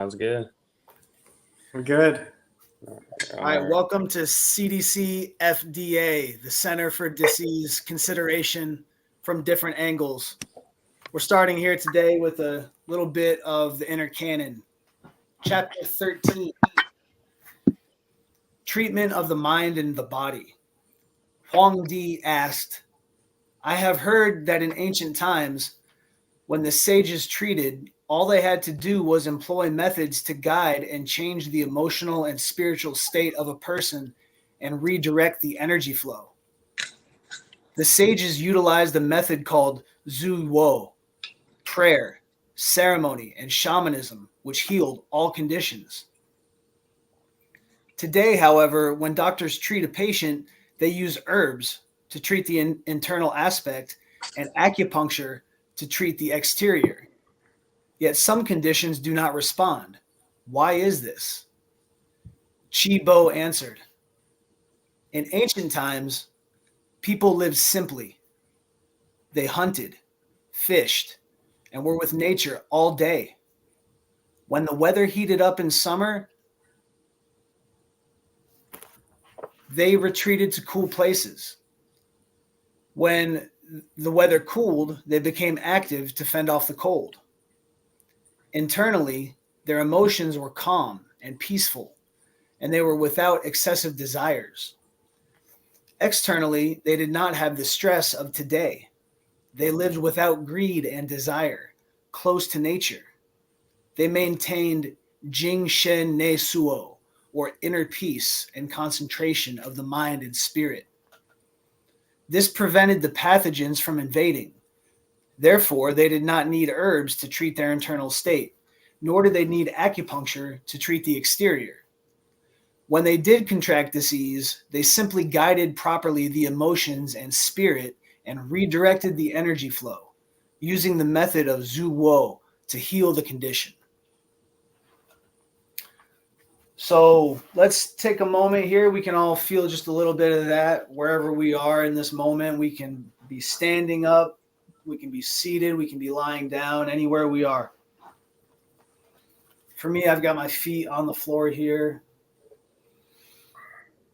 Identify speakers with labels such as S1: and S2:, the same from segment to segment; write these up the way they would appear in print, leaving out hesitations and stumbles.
S1: Sounds good.
S2: We're good.
S1: All
S2: All right,
S1: right.
S2: welcome to CDC-FDA, the Center for Disease Consideration from Different Angles. We're starting here today with a little bit of the inner canon. Chapter 13, Treatment of the Mind and the Body. Huang Di asked, I have heard that in ancient times, when the sages treated, all they had to do was employ methods to guide and change the emotional and spiritual state of a person and redirect the energy flow. The sages utilized a method called Zhu Wo, prayer, ceremony, and shamanism, which healed all conditions. Today, however, when doctors treat a patient, they use herbs to treat the internal aspect and acupuncture to treat the exterior. Yet some conditions do not respond. Why is this? Chi Bo answered, in ancient times, people lived simply. They hunted, fished, and were with nature all day. When the weather heated up in summer, they retreated to cool places. When the weather cooled, they became active to fend off the cold. Internally, their emotions were calm and peaceful, and they were without excessive desires. Externally, they did not have the stress of today. They lived without greed and desire, close to nature. They maintained Jing Shen Ne Suo, or inner peace and concentration of the mind and spirit. This prevented the pathogens from invading. Therefore, they did not need herbs to treat their internal state, nor did they need acupuncture to treat the exterior. When they did contract disease, they simply guided properly the emotions and spirit and redirected the energy flow, using the method of Zhu Wo to heal the condition. So let's take a moment here. We can all feel just a little bit of that wherever we are in this moment. We can be standing up, we can be seated, we can be lying down, anywhere we are. For me, I've got my feet on the floor here,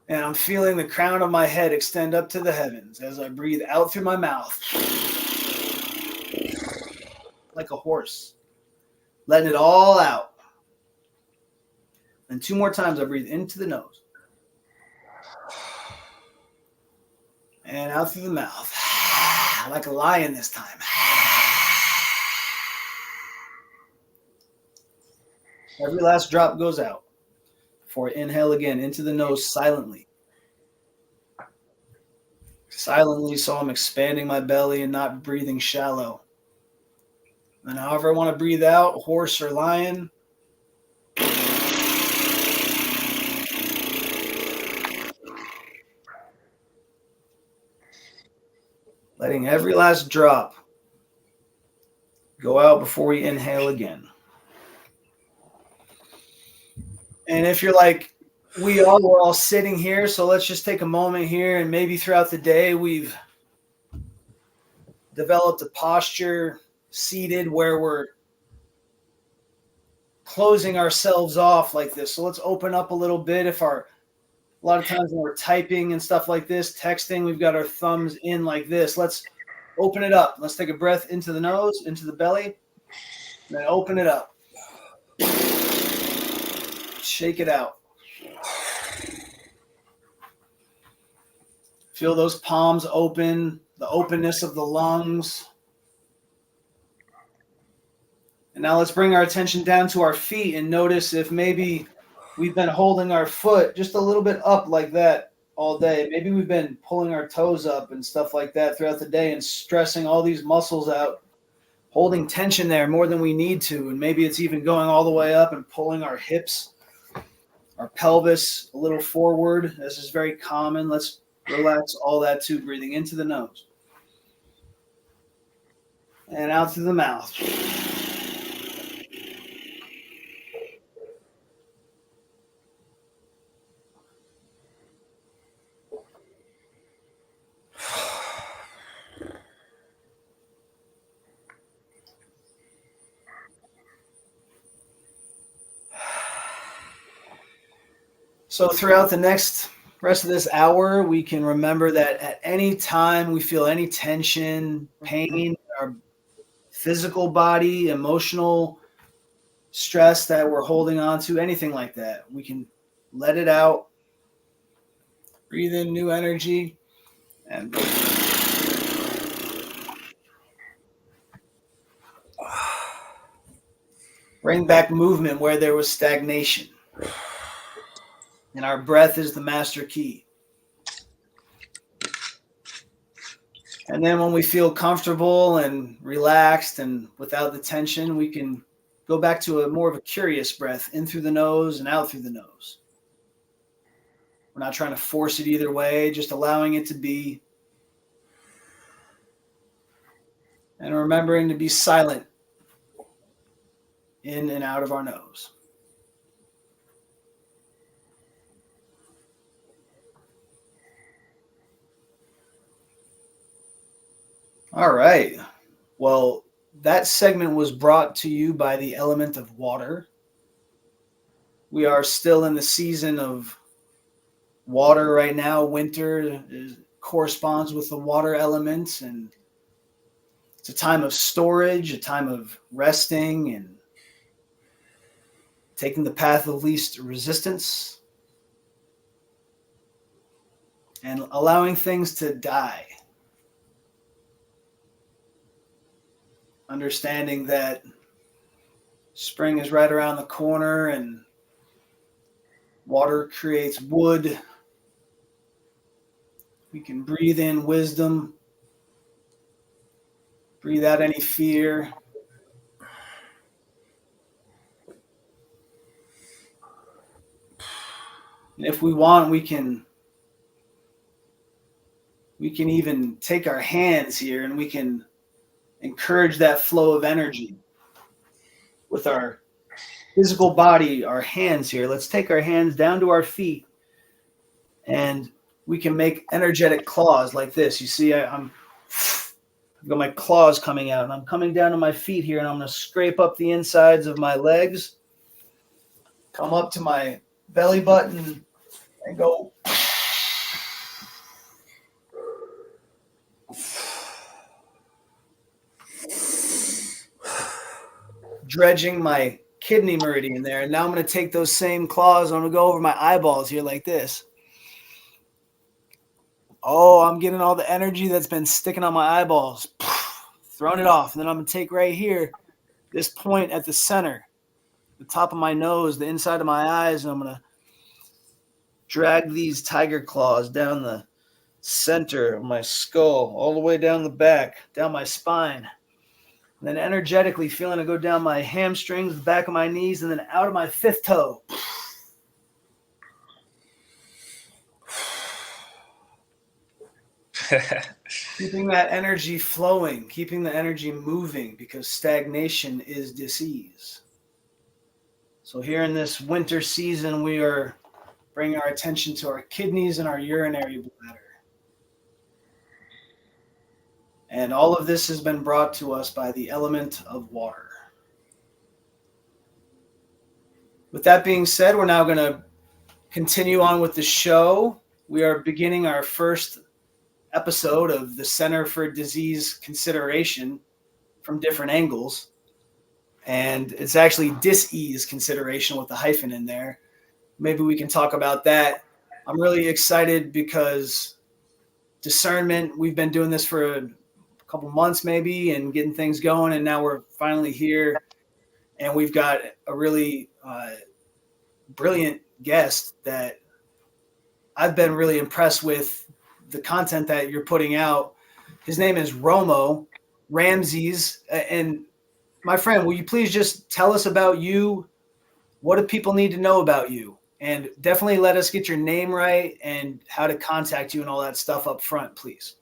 S2: and I'm feeling the crown of my head extend up to the heavens as I breathe out through my mouth like a horse, letting it all out. And 2 more times I breathe into the nose and out through the mouth like a lion this time. Every last drop goes out before I inhale again into the nose silently. Silently, so I'm expanding my belly and not breathing shallow. And however I want to breathe out, horse or lion. Letting every last drop go out before we inhale again. And if you're like, we're all sitting here, so let's just take a moment here, and maybe throughout the day we've developed a posture seated where we're closing ourselves off like this. So let's open up a little bit. A lot of times when we're typing and stuff like this, texting, we've got our thumbs in like this. Let's open it up. Let's take a breath into the nose, into the belly, and then open it up. Shake it out. Feel those palms open, the openness of the lungs. And now let's bring our attention down to our feet and notice if maybe we've been holding our foot just a little bit up like that all day. Maybe we've been pulling our toes up and stuff like that throughout the day and stressing all these muscles out, holding tension there more than we need to. And maybe it's even going all the way up and pulling our hips, our pelvis a little forward. This is very common. Let's relax all that too, breathing into the nose and out through the mouth. So throughout the next rest of this hour, we can remember that at any time we feel any tension, pain in our physical body, emotional stress that we're holding on to, anything like that, we can let it out, breathe in new energy, and bring back movement where there was stagnation. And our breath is the master key. And then when we feel comfortable and relaxed and without the tension, we can go back to a more of a curious breath in through the nose and out through the nose. We're not trying to force it either way, just allowing it to be. And remembering to be silent in and out of our nose. All right. Well, that segment was brought to you by the element of water. We are still in the season of water right now. Winter corresponds with the water elements, and it's a time of storage, a time of resting and taking the path of least resistance and allowing things to die. Understanding that spring is right around the corner and water creates wood. We can breathe in wisdom, breathe out any fear. And if we want, we can even take our hands here and we can encourage that flow of energy with our physical body, our hands here. Let's take our hands down to our feet and we can make energetic claws like this. You see, I've got my claws coming out and I'm coming down to my feet here and I'm going to scrape up the insides of my legs, come up to my belly button and go dredging my kidney meridian there. And now I'm going to take those same claws. I'm going to go over my eyeballs here like this. Oh, I'm getting all the energy that's been sticking on my eyeballs. Throwing it off. And then I'm going to take right here, this point at the center, the top of my nose, the inside of my eyes, and I'm going to drag these tiger claws down the center of my skull, all the way down the back, down my spine. And then energetically feeling it go down my hamstrings, the back of my knees, and then out of my fifth toe. Keeping that energy flowing, keeping the energy moving, because stagnation is disease. So here in this winter season, we are bringing our attention to our kidneys and our urinary bladder. And all of this has been brought to us by the element of water. With that being said, we're now going to continue on with the show. We are beginning our first episode of the Center for Disease Consideration from different angles. And it's actually dis-ease consideration with the hyphen in there. Maybe we can talk about that. I'm really excited because discernment, we've been doing this for a couple months maybe and getting things going, and now we're finally here and we've got a really brilliant guest that I've been really impressed with the content that you're putting out. His name is Romo Ramses. And my friend, will you please just tell us about you? What do people need to know about you? And definitely let us get your name right and how to contact you and all that stuff up front, please.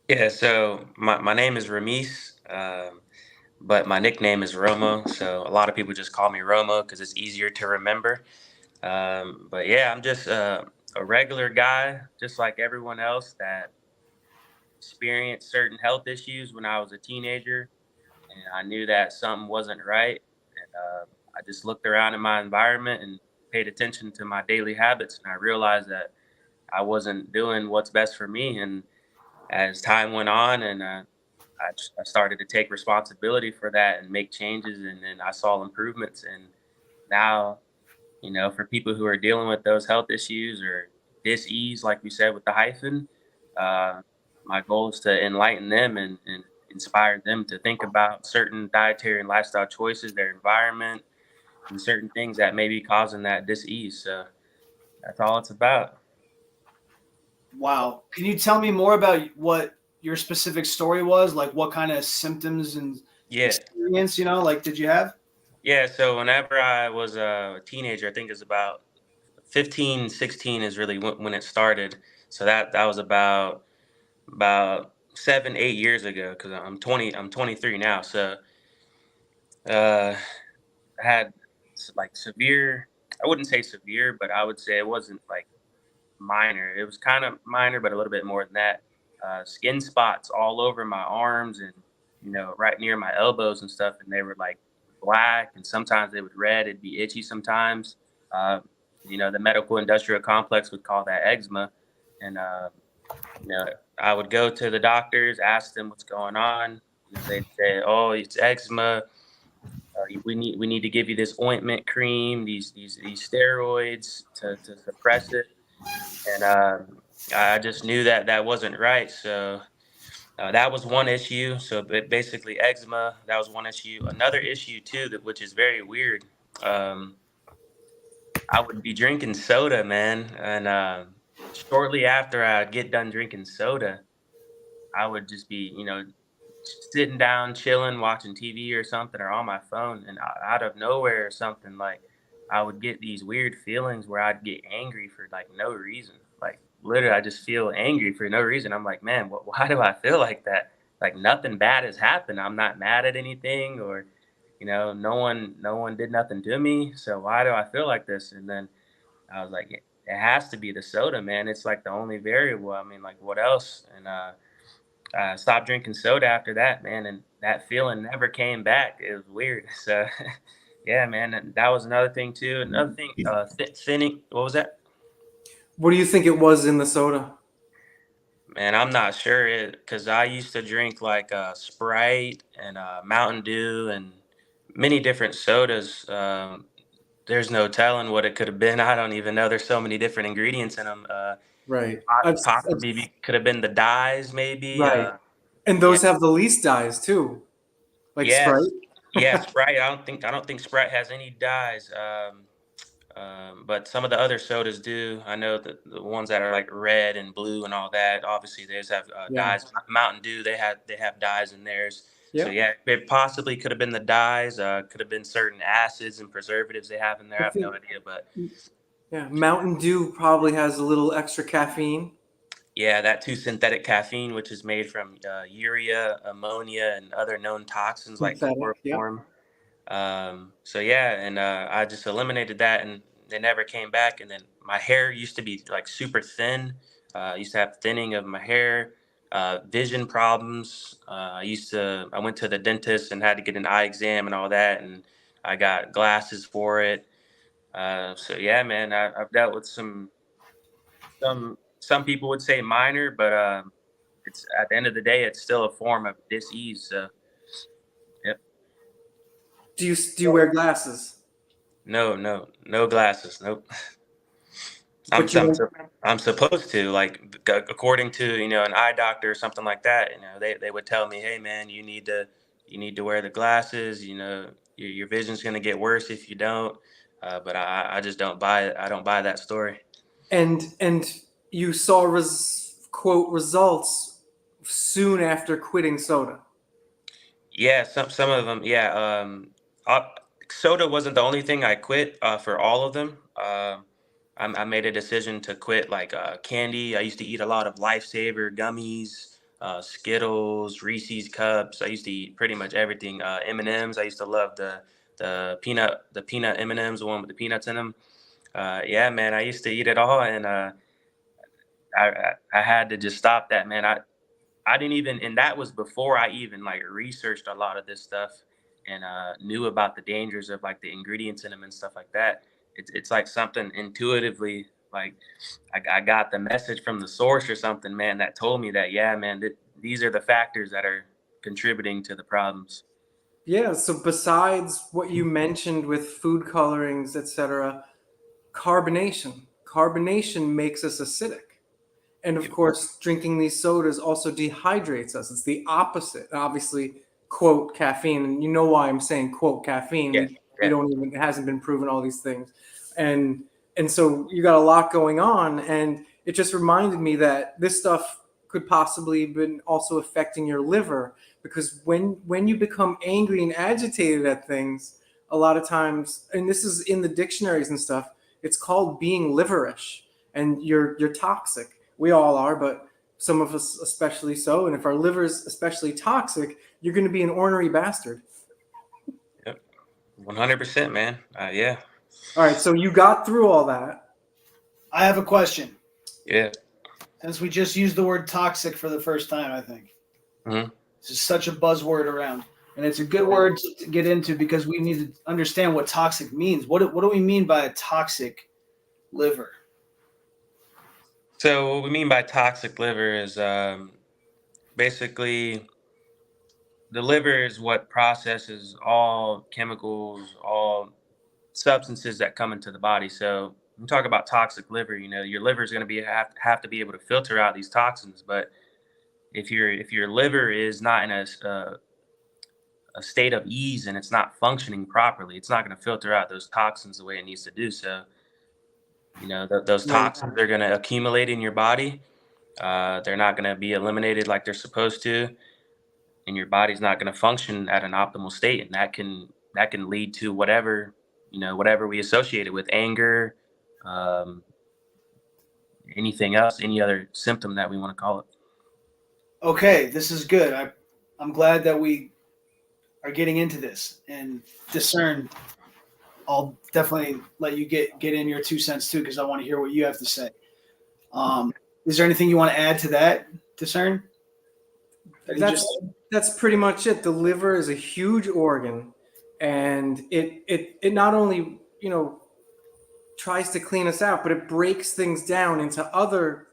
S1: Yeah, so my name is Ramis, but my nickname is Romo. So a lot of people just call me Romo because it's easier to remember. But yeah, I'm just a regular guy, just like everyone else that experienced certain health issues when I was a teenager. And I knew that something wasn't right. And I just looked around in my environment and paid attention to my daily habits, and I realized that I wasn't doing what's best for me. And as time went on, and I started to take responsibility for that and make changes, and then I saw improvements. And now, for people who are dealing with those health issues or dis-ease, like we said with the hyphen, uh, my goal is to enlighten them and inspire them to think about certain dietary and lifestyle choices, their environment, and certain things that may be causing that dis-ease. So that's all it's about.
S2: Wow. Can you tell me more about what your specific story was? Like what kind of symptoms and
S1: Yeah.
S2: experience, like did you have?
S1: Yeah. So whenever I was a teenager, I think it's about 15, 16 is really when it started. So that was about 7, 8 years ago, because I'm 23 now. So uh, I had like severe. I wouldn't say severe, but I would say it wasn't like minor. It was kind of minor, but a little bit more than that. Skin spots all over my arms and right near my elbows and stuff, and they were like black, and sometimes they would red. It'd be itchy sometimes. Uh, the medical industrial complex would call that eczema, and you know, I would go to the doctors, ask them what's going on. They'd say, "Oh, it's eczema. We need to give you this ointment cream, these steroids to suppress it." And I just knew that that wasn't right. So that was one issue. So basically, eczema, that was one issue. Another issue too, that which is very weird. Um, I would be drinking soda, man, and shortly after I'd get done drinking soda, I would just be, sitting down, chilling, watching TV or something, or on my phone, and out of nowhere or something, like I would get these weird feelings where I'd get angry for like no reason. Like literally, I just feel angry for no reason. I'm like, man, why do I feel like that? Like nothing bad has happened. I'm not mad at anything, or no one did nothing to me. So why do I feel like this? And then I was like, it has to be the soda, man. It's like the only variable. I mean, like what else? And stopped drinking soda after that, man, and that feeling never came back. It was weird. So, yeah, man, and that was another thing too. Another thing, thinning. What was that?
S3: What do you think it was in the soda?
S1: Man, I'm not sure because I used to drink like Sprite and Mountain Dew and many different sodas. There's no telling what it could have been. I don't even know. There's so many different ingredients in them.
S3: Right.
S1: Possibly could have been the dyes, maybe.
S3: Right. And
S1: Yeah.
S3: those have the least dyes too, like Sprite.
S1: Yes. Yeah, Sprite. I don't think Sprite has any dyes. But some of the other sodas do. I know that the ones that are like red and blue and all that. Obviously, theirs have
S3: Yeah.
S1: dyes. Mountain Dew, they have dyes in theirs. So
S3: Yeah.
S1: yeah, it possibly could have been the dyes. Could have been certain acids and preservatives they have in there.
S3: I
S1: I have no
S3: think
S1: idea, but
S3: yeah, Mountain Dew probably has a little extra caffeine.
S1: yeah, that too synthetic caffeine, which is made from urea, ammonia, and other known toxins like
S3: Synthetic. Yep.
S1: chloroform. So yeah, and I just eliminated that, and they never came back. And then my hair used to be like super thin. I used to have thinning of my hair, vision problems. I went to the dentist and had to get an eye exam and all that, and I got glasses for it. So yeah, man, I've dealt with some people would say minor, but it's at the end of the day, it's still a form of disease. So yep.
S3: Do you wear glasses?
S1: No, no, no glasses. Nope. I'm
S3: But you
S1: I'm
S3: wear,
S1: sup- I'm supposed to, like, according to an eye doctor or something like that. They would tell me, hey man, you need to wear the glasses. Your vision's gonna get worse if you don't. But I just don't buy it. I don't buy that story.
S3: and you saw quote results soon after quitting soda.
S1: Yeah, some of them. Yeah, uh, soda wasn't the only thing I quit. For all of them, I made a decision to quit like candy. I used to eat a lot of Lifesaver gummies, Skittles, Reese's cups. I used to eat pretty much everything. M&Ms. I used to love the peanut M&Ms, the one with the peanuts in them. Yeah, man, I used to eat it all, and I had to just stop that, man. I didn't even, and that was before I even like researched a lot of this stuff and knew about the dangers of like the ingredients in them and stuff like that. it's like something intuitively, like I got the message from the source or something, man, that told me that, yeah, man, these are the factors that are contributing to the problems.
S3: Yeah, so besides what you mentioned with food colorings, etc., carbonation. Carbonation makes us acidic. And of
S1: Yep.
S3: course, drinking these sodas also dehydrates us. It's the opposite. Obviously, quote caffeine, and you know why I'm saying quote caffeine.
S1: Yeah,
S3: We
S1: yeah.
S3: don't even, it hasn't been proven, all these things. And so you got a lot going on, and it just reminded me that this stuff could possibly been also affecting your liver, because when you become angry and agitated at things, a lot of times, and this is in the dictionaries and stuff, it's called being liverish, and you're toxic. We all are, but some of us especially so. And if our liver's especially toxic, you're going to be an ornery bastard.
S1: Yep. 100%, man. Yeah.
S3: All right, so you got through all that.
S2: I have a question.
S1: Yeah.
S2: Since we just used the word toxic for the first time, I think
S1: Hmm.
S2: this is such a buzzword around, and it's a good word to get into because we need to understand what toxic means. What do we mean by a toxic liver?
S1: So what we mean by toxic liver is basically the liver is what processes all chemicals, all substances that come into the body. So when we talk about toxic liver, your liver is going to have to be able to filter out these toxins. But if your liver is not in a state of ease and it's not functioning properly, it's not going to filter out those toxins the way it needs to do. So those
S3: Right.
S1: toxins are going to accumulate in your body. They're not going to be eliminated like they're supposed to, and your body's not going to function at an optimal state, and that can lead to whatever we associate it with: anger, um, anything else, any other symptom that we want to call it.
S2: Okay, this is good. I'm glad that we are getting into this and discern. I'll definitely let you get in your 2 cents too, because I want to hear what you have to say. Is there anything you want to add to that, discern?
S3: That's pretty much it. The liver is a huge organ, and it not only tries to clean us out, but it breaks things down into other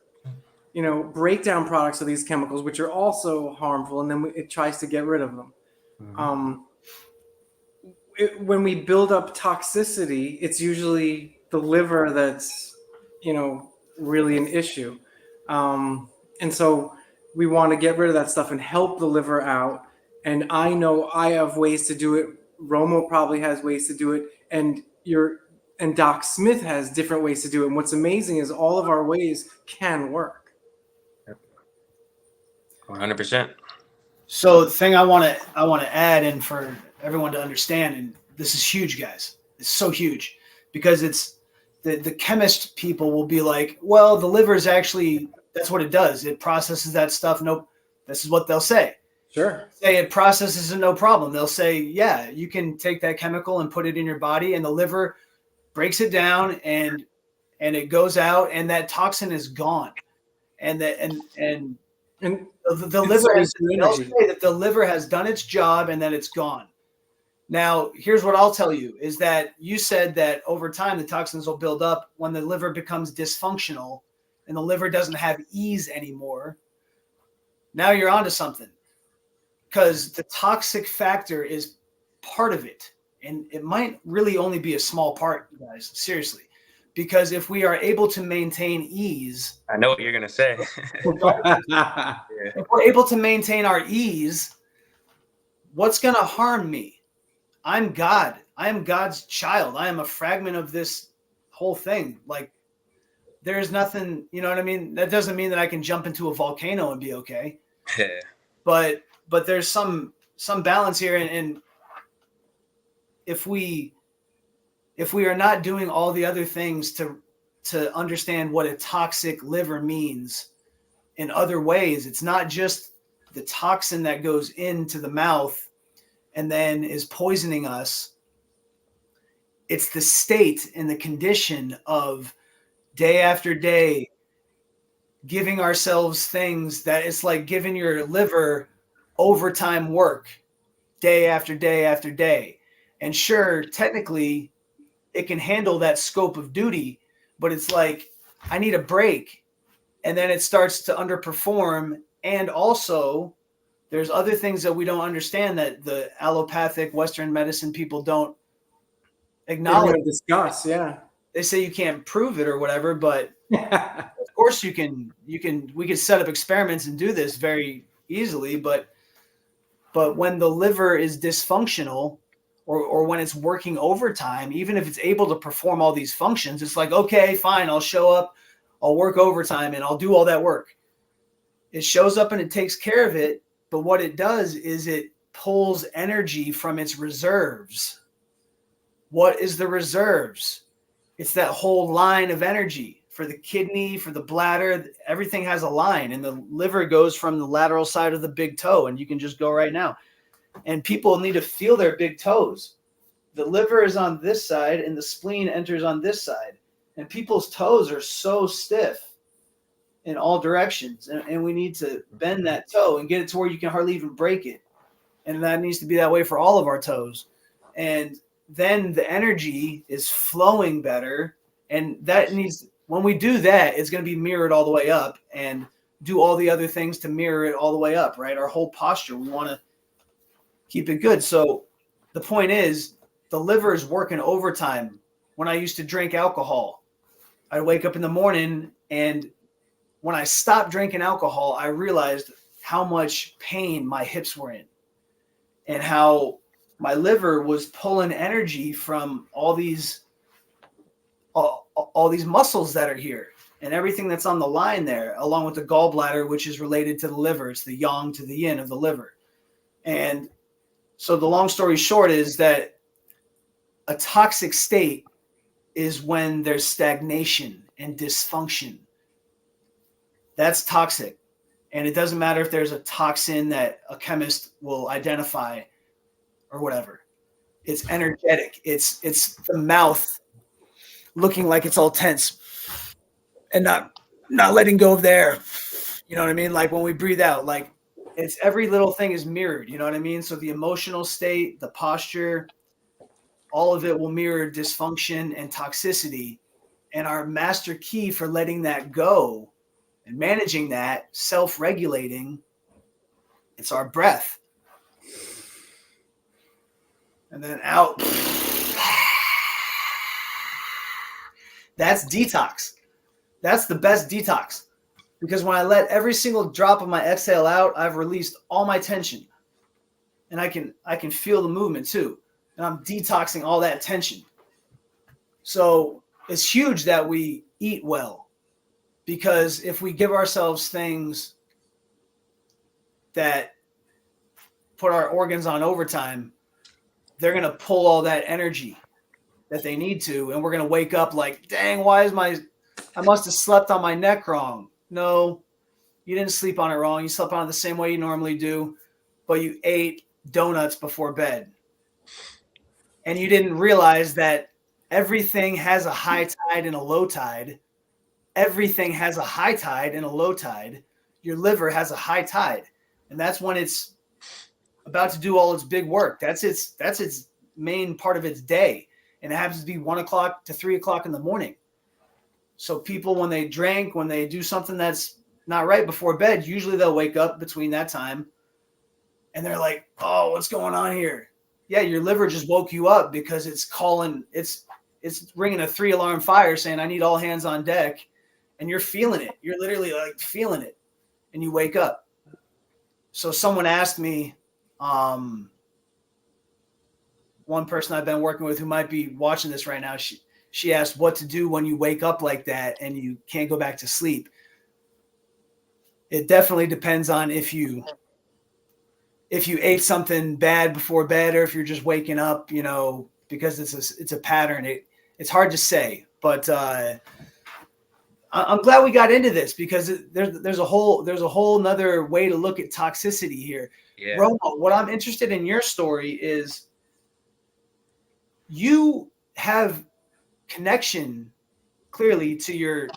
S3: breakdown products of these chemicals, which are also harmful, and then it tries to get rid of them.
S1: Mhm.
S3: When we build up toxicity, it's usually the liver that's really an issue, and so we want to get rid of that stuff and help the liver out. And I know I have ways to do it. Romo probably has ways to do it, and Doc Smith has different ways to do it. And what's amazing is all of our ways can work.
S1: 100%.
S2: So the thing I want to add, and for everyone to understand, and this is huge, guys. It's so huge because it's the chemist people will be like, well, the liver is actually, that's what it does. It processes that stuff. Nope. This is what they'll say.
S3: Sure.
S2: Say it processes it, no problem. They'll say, yeah, you can take that chemical and put it in your body, and the liver breaks it down, and it goes out, and that toxin is gone. And the liver has, they'll say that the liver has done its job and that it's gone. Now, here's what I'll tell you is that you said that over time the toxins will build up when the liver becomes dysfunctional and the liver doesn't have ease anymore. Now you're onto something, because the toxic factor is part of it. And it might really only be a small part, guys, seriously. Because if we are able to maintain ease,
S1: I know what you're gonna say. Yeah.
S2: if we're able to maintain our ease, what's going to harm me? I'm God. I am God's child. I am a fragment of this whole thing. Like, there's nothing, you know what I mean? That doesn't mean that I can jump into a volcano and be okay.
S1: Yeah.
S2: But there's some balance here, and if we are not doing all the other things to understand what a toxic liver means in other ways, it's not just the toxin that goes into the mouth and then is poisoning us. It's the state and the condition of day after day giving ourselves things that it's like giving your liver overtime work day after day after day. And sure, technically, it can handle that scope of duty, but it's like, I need a break. And then it starts to underperform. And also, there's other things that we don't understand that the allopathic Western medicine people don't
S3: They
S2: acknowledge.
S3: want to discuss, yeah.
S2: They say you can't prove it or whatever, but of course we can. We can set up experiments and do this very easily, but when the liver is dysfunctional, or when it's working overtime, even if it's able to perform all these functions, it's like, okay, fine, I'll show up, I'll work overtime, and I'll do all that work. It shows up and it takes care of it, but what it does is it pulls energy from its reserves. What is the reserves? It's that whole line of energy for the kidney, for the bladder. Everything has a line, and the liver goes from the lateral side of the big toe, and you can just go right now. And people need to feel their big toes. The liver is on this side, and the spleen enters on this side. And people's toes are so stiff in all directions, and we need to bend that toe and get it to where you can hardly even break it. And that needs to be that way for all of our toes. And then the energy is flowing better, and that needs, when we do that, it's going to be mirrored all the way up, and do all the other things to mirror it all the way up, right? Our whole posture, we want to keep it good. So the point is, the liver is working overtime. When I used to drink alcohol, I'd wake up in the morning, and when I stopped drinking alcohol, I realized how much pain my hips were in, and how my liver was pulling energy from all these muscles that are here, and everything that's on the line there, along with the gallbladder, which is related to the liver. It's the yang to the yin of the liver. And so the long story short is that a toxic state is when there's stagnation and dysfunction. That's toxic. And it doesn't matter if there's a toxin that a chemist will identify or whatever. It's energetic. It's the mouth looking like it's all tense and not letting go of the air. You know what I mean? Like when we breathe out, like it's every little thing is mirrored. You know what I mean? So the emotional state, the posture, all of it will mirror dysfunction and toxicity. And our master key for letting that go and managing that, self-regulating, it's our breath. And then out. That's detox. That's the best detox. Because when I let every single drop of my exhale out, I've released all my tension. And I can feel the movement too. And I'm detoxing all that tension. So it's huge that we eat well. Because if we give ourselves things that put our organs on overtime, they're going to pull all that energy that they need to. And we're going to wake up like, dang, I must have slept on my neck wrong. No, you didn't sleep on it wrong. You slept on it the same way you normally do, but you ate donuts before bed. And you didn't realize that everything has a high tide and a low tide. Everything has a high tide and a low tide. Your liver has a high tide. And that's when it's about to do all its big work. That's its main part of its day. And it happens to be 1 o'clock to 3 o'clock in the morning. So people, when they drink, when they do something that's not right before bed, usually they'll wake up between that time and they're like, oh, what's going on here? Yeah, your liver just woke you up because it's ringing a 3-alarm fire saying, I need all hands on deck. And you're feeling it. You're literally like feeling it. And you wake up. So someone asked me, one person I've been working with who might be watching this right now, she asked what to do when you wake up like that and you can't go back to sleep. It definitely depends on if you ate something bad before bed or if you're just waking up, because it's a pattern. It's hard to say, but I'm glad we got into this because there's a whole nother way to look at toxicity here.
S1: Yeah.
S2: Roma, what I'm interested in your story is you have connection clearly to your,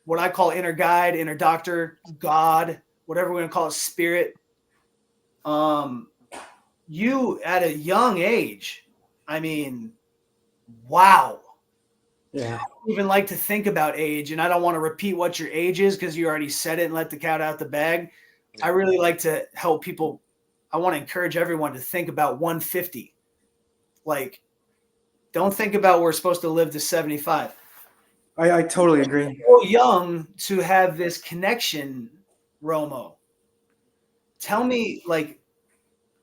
S2: what I call inner guide, inner doctor, God, whatever we're going to call it, spirit. You at a young age, I mean, wow.
S3: Yeah.
S2: Even like to think about age, and I don't want to repeat what your age is because you already said it and let the cat out the bag. I really like to help people. I want to encourage everyone to think about 150. Like, don't think about we're supposed to live to 75.
S3: I totally agree.
S2: So young to have this connection, Romo. Tell me, like,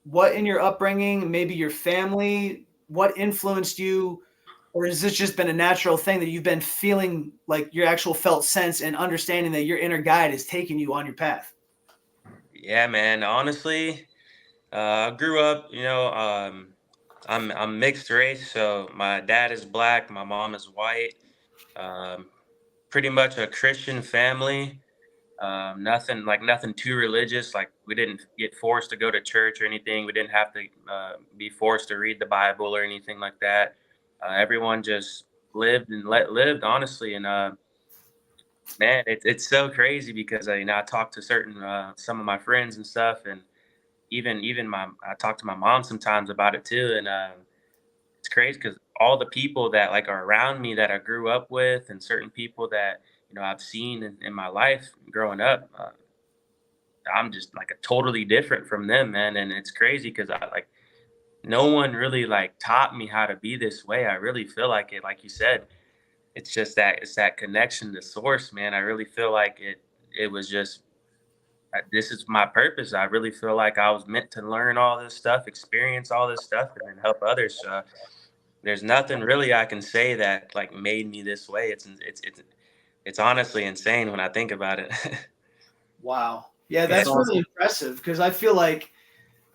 S2: what in your upbringing, maybe your family, what influenced you, or has this just been a natural thing that you've been feeling like your actual felt sense and understanding that your inner guide is taking you on your path?
S1: Yeah, man. Honestly, I grew up, I'm mixed race, so my dad is black, my mom is white. Um, Pretty much a Christian family. Nothing too religious. Like we didn't get forced to go to church or anything. We didn't have to be forced to read the Bible or anything like that. Everyone just lived and let lived honestly. And man, it's so crazy because I talk to certain some of my friends and stuff, and even my I talk to my mom sometimes about it too. And it's crazy because all the people that like are around me that I grew up with, and certain people that I've seen in my life growing up. I'm just like a totally different from them, man. And it's crazy because I like no one really like taught me how to be this way. I really feel like it, like you said, it's that connection to source, man. I really feel like it was just this is my purpose. I really feel like I was meant to learn all this stuff, experience all this stuff, and then help others. So there's nothing really I can say that like made me this way. It's honestly insane when I think about it.
S2: Wow. Yeah,
S3: That's
S2: that's really
S3: awesome.
S2: impressive because I feel like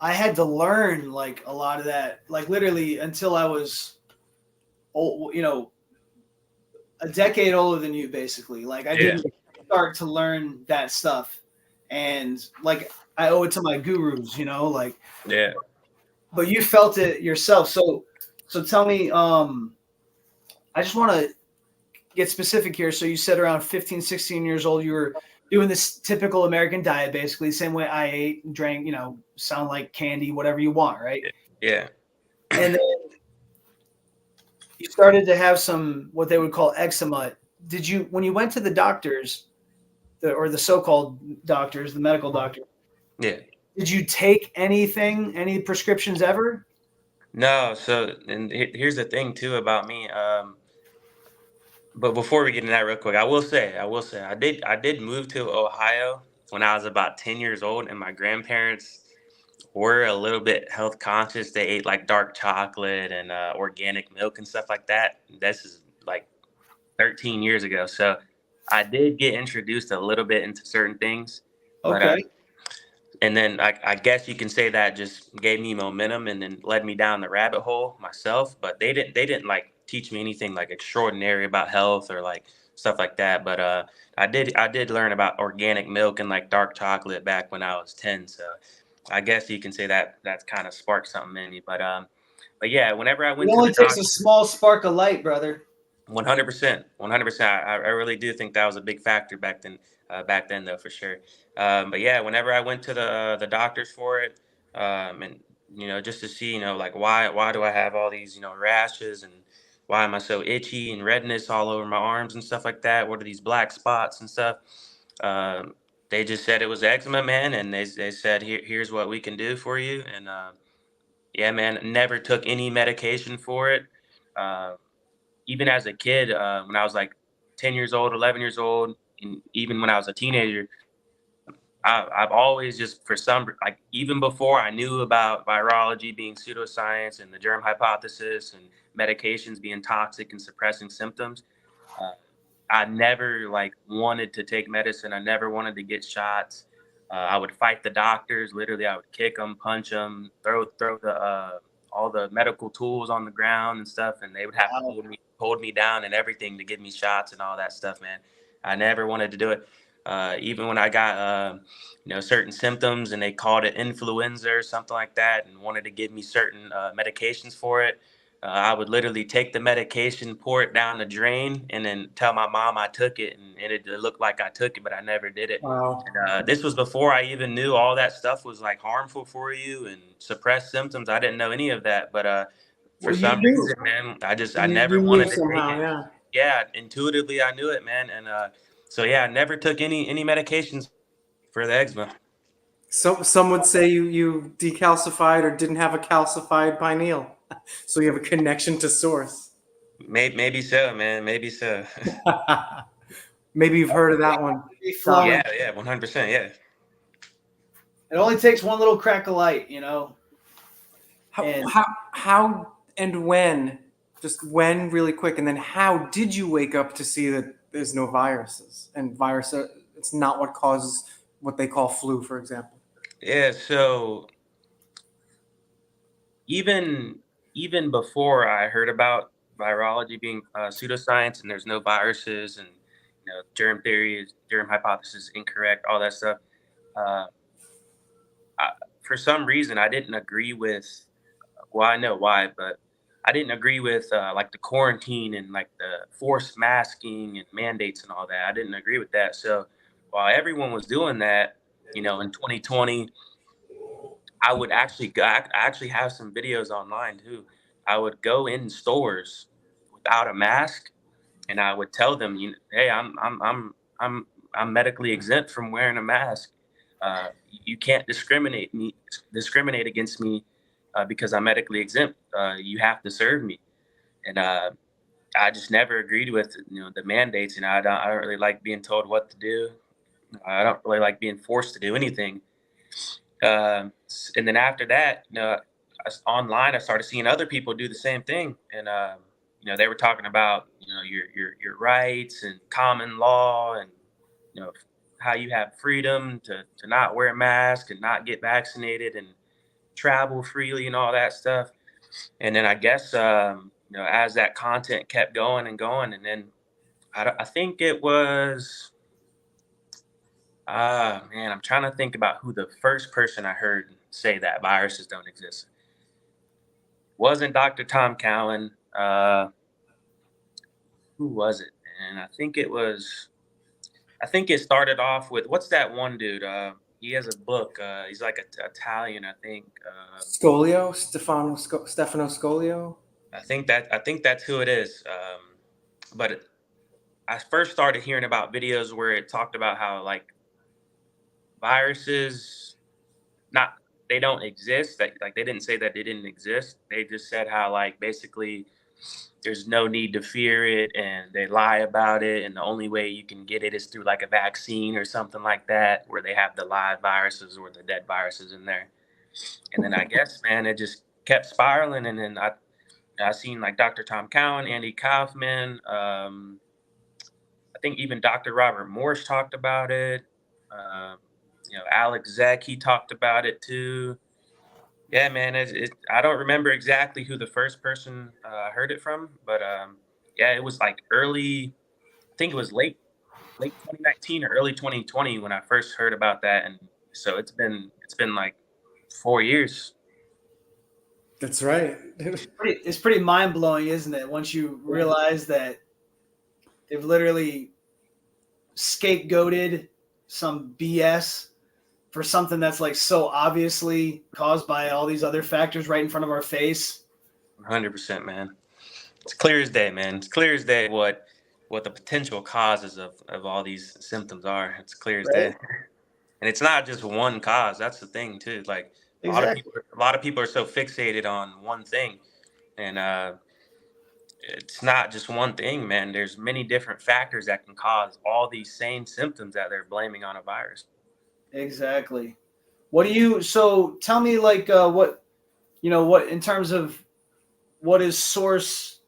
S2: I had to learn like a lot of that, like literally until I was old, a decade older than you, basically. Like I
S1: Yeah,
S2: didn't start to learn that stuff, and like I owe it to my gurus, like.
S1: yeah.
S2: But you felt it yourself, so tell me. I just want to get specific here. So you said around 15, 16 years old, you were doing this typical American diet, basically, same way I ate and drank, sound like candy, whatever you want, right?
S1: Yeah.
S2: And then you started to have some what they would call eczema. Did you, when you went to the doctors, or the so-called doctors, the medical doctor,
S1: Yeah.
S2: did you take anything, any prescriptions ever?
S1: No, so and here's the thing too about me. But before we get into that real quick, I will say, I did move to Ohio when I was about 10 years old, and my grandparents were a little bit health conscious. They ate like dark chocolate and organic milk and stuff like that. This is like 13 years ago. So I did get introduced a little bit into certain things, but
S2: Okay.
S1: and then I guess you can say that just gave me momentum and then led me down the rabbit hole myself. But they didn't like teach me anything like extraordinary about health or like stuff like that. But I did learn about organic milk and like dark chocolate back when I was 10. So I guess you can say that that's kind of sparked something in me. But yeah, whenever I
S2: It
S1: went to
S2: only
S1: the
S2: takes a
S1: doctor.
S2: small spark of light, brother.
S1: 100%, 100%. I really do think that was a big factor back then. Back then, though, for sure. But yeah, whenever I went to the doctors for it, and just to see, like why do I have all these, rashes, and why am I so itchy and redness all over my arms and stuff like that? What are these black spots and stuff? Um, they just said it was eczema, man, and they said here's what we can do for you, and yeah, man, never took any medication for it. Uh, Even as a kid, when I was like 10 years old, 11 years old, and even when I was a teenager, I've always just, for some, like, even before I knew about virology being pseudoscience and the germ hypothesis and medications being toxic and suppressing symptoms, uh, I never like wanted to take medicine. I never wanted to get shots. I would fight the doctors. Literally, I would kick them, punch them, throw the all the medical tools on the ground and stuff, and they would have to
S2: Wow.
S1: hold me down and everything to give me shots and all that stuff. Man, I never wanted to do it. Even when I got certain symptoms and they called it influenza or something like that, and wanted to give me certain medications for it. I would literally take the medication, pour it down the drain, and then tell my mom I took it, and it looked like I took it, but I never did it.
S3: Wow.
S1: And, this was before I even knew all that stuff was like harmful for you and suppress symptoms. I didn't know any of that, but for
S3: Well, you
S1: some
S3: knew.
S1: reason, man, I
S3: You
S1: never
S3: knew
S1: wanted to take
S3: somehow,
S1: it.
S3: yeah.
S1: Yeah, intuitively I knew it, man. And so yeah, I never took any medications for the eczema.
S3: So some would say you decalcified or didn't have a calcified pineal, so you have a connection to source.
S1: Maybe so, man. Maybe so.
S3: Maybe you've heard of that one,
S2: Be
S3: Doc.
S2: flowing.
S1: Yeah, 100%. Yeah.
S2: It only takes one little crack of light,
S3: How,
S2: and
S3: how, how and when, just when really quick, and then how did you wake up to see that there's no viruses and it's not what causes what they call flu, for example?
S1: Yeah, so even even before I heard about virology being pseudoscience and there's no viruses and germ theory, germ hypothesis incorrect, all that stuff. Uh, I, for some reason, I didn't agree with. Well, I know why, but I didn't agree with like the quarantine and like the forced masking and mandates and all that. I didn't agree with that. So while everyone was doing that, in 2020, I would actually go, I actually have some videos online too. I would go in stores without a mask, and I would tell them, hey, I'm medically exempt from wearing a mask. You can't discriminate against me because I'm medically exempt. You have to serve me, and I just never agreed with the mandates. I don't really like being told what to do. I don't really like being forced to do anything. And then after that, online, I started seeing other people do the same thing, and they were talking about your rights and common law, and you know how you have freedom to not wear a mask and not get vaccinated and travel freely and all that stuff. And then I guess as that content kept going and going, and then I think it was. Man, I'm trying to think about who the first person I heard say that viruses don't exist. Wasn't Dr. Tom Cowan. Who was it? And I think it started off with, what's that one dude? He has a book. He's like Italian, I think.
S3: Stefano Scolio.
S1: I think that's who it is. But I first started hearing about videos where it talked about how like viruses not they don't exist. Like they didn't say that they didn't exist. They just said how like basically there's no need to fear it, and they lie about it, and the only way you can get it is through like a vaccine or something like that, where they have the live viruses or the dead viruses in there. And then I guess, man, it just kept spiraling, and then I seen like Dr. Tom Cowan, Andy Kaufman, I think even Dr. Robert Morse talked about it. Um, Alex Zek, he talked about it too. Yeah, man. I don't remember exactly who the first person I heard it from, but yeah, it was like early. I think it was late 2019 or early 2020 when I first heard about that, and so it's been like 4 years.
S3: That's right.
S2: it's pretty mind blowing, isn't it? Once you realize that they've literally scapegoated some BS for something that's like so obviously caused by all these other factors right in front of our face.
S1: 100%, man. It's clear as day, man. It's clear as day what the potential causes of all these symptoms are. It's clear as day.
S2: Right?
S1: And it's not just one cause. That's the thing too. Like
S2: Exactly.
S1: a lot of people are so fixated on one thing, and it's not just one thing, man. There's many different factors that can cause all these same symptoms that they're blaming on a virus.
S2: Exactly. What do you so tell me like what what in terms of what is source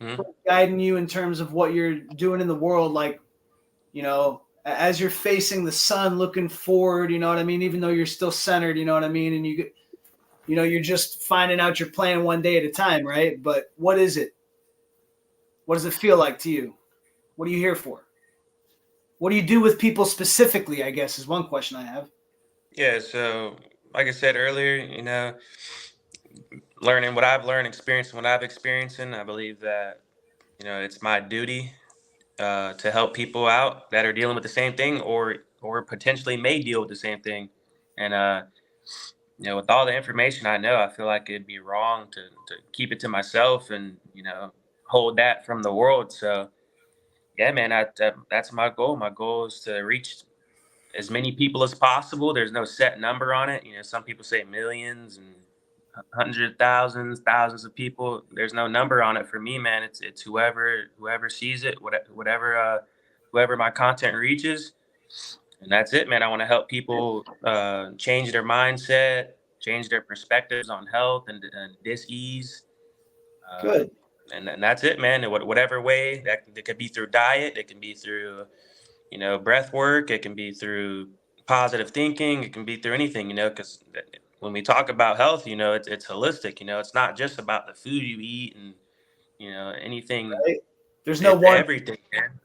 S1: Hmm.
S2: guiding you in terms of what you're doing in the world, like as you're facing the sun looking forward, you know what I mean, even though you're still centered, you know what I mean, and you're just finding out your plan one day at a time, right? But what is it? What does it feel like to you? What are you here for? What do you do with people specifically, I guess, is one question I have.
S1: Yeah. So, like I said earlier, learning what I've learned, experiencing what I've experienced, I believe that it's my duty to help people out that are dealing with the same thing, or potentially may deal with the same thing. And with all the information I know, I feel like it'd be wrong to keep it to myself and hold that from the world. So yeah, man, that's my goal. My goal is to reach as many people as possible. There's no set number on it. You know, some people say millions and hundred thousands, thousands of people. There's no number on it for me, man. It's whoever sees it, whoever my content reaches, and that's it, man. I want to help people change their mindset, change their perspectives on health and dis-ease. Uh,
S2: Good.
S1: and that's it, man. And whatever way that it could be through diet, it can be through breath work. It can be through positive thinking. It can be through anything, because when we talk about health, it's holistic. It's not just about the food you eat and, anything.
S2: Right? There's no
S1: It's
S2: one.
S1: everything, man.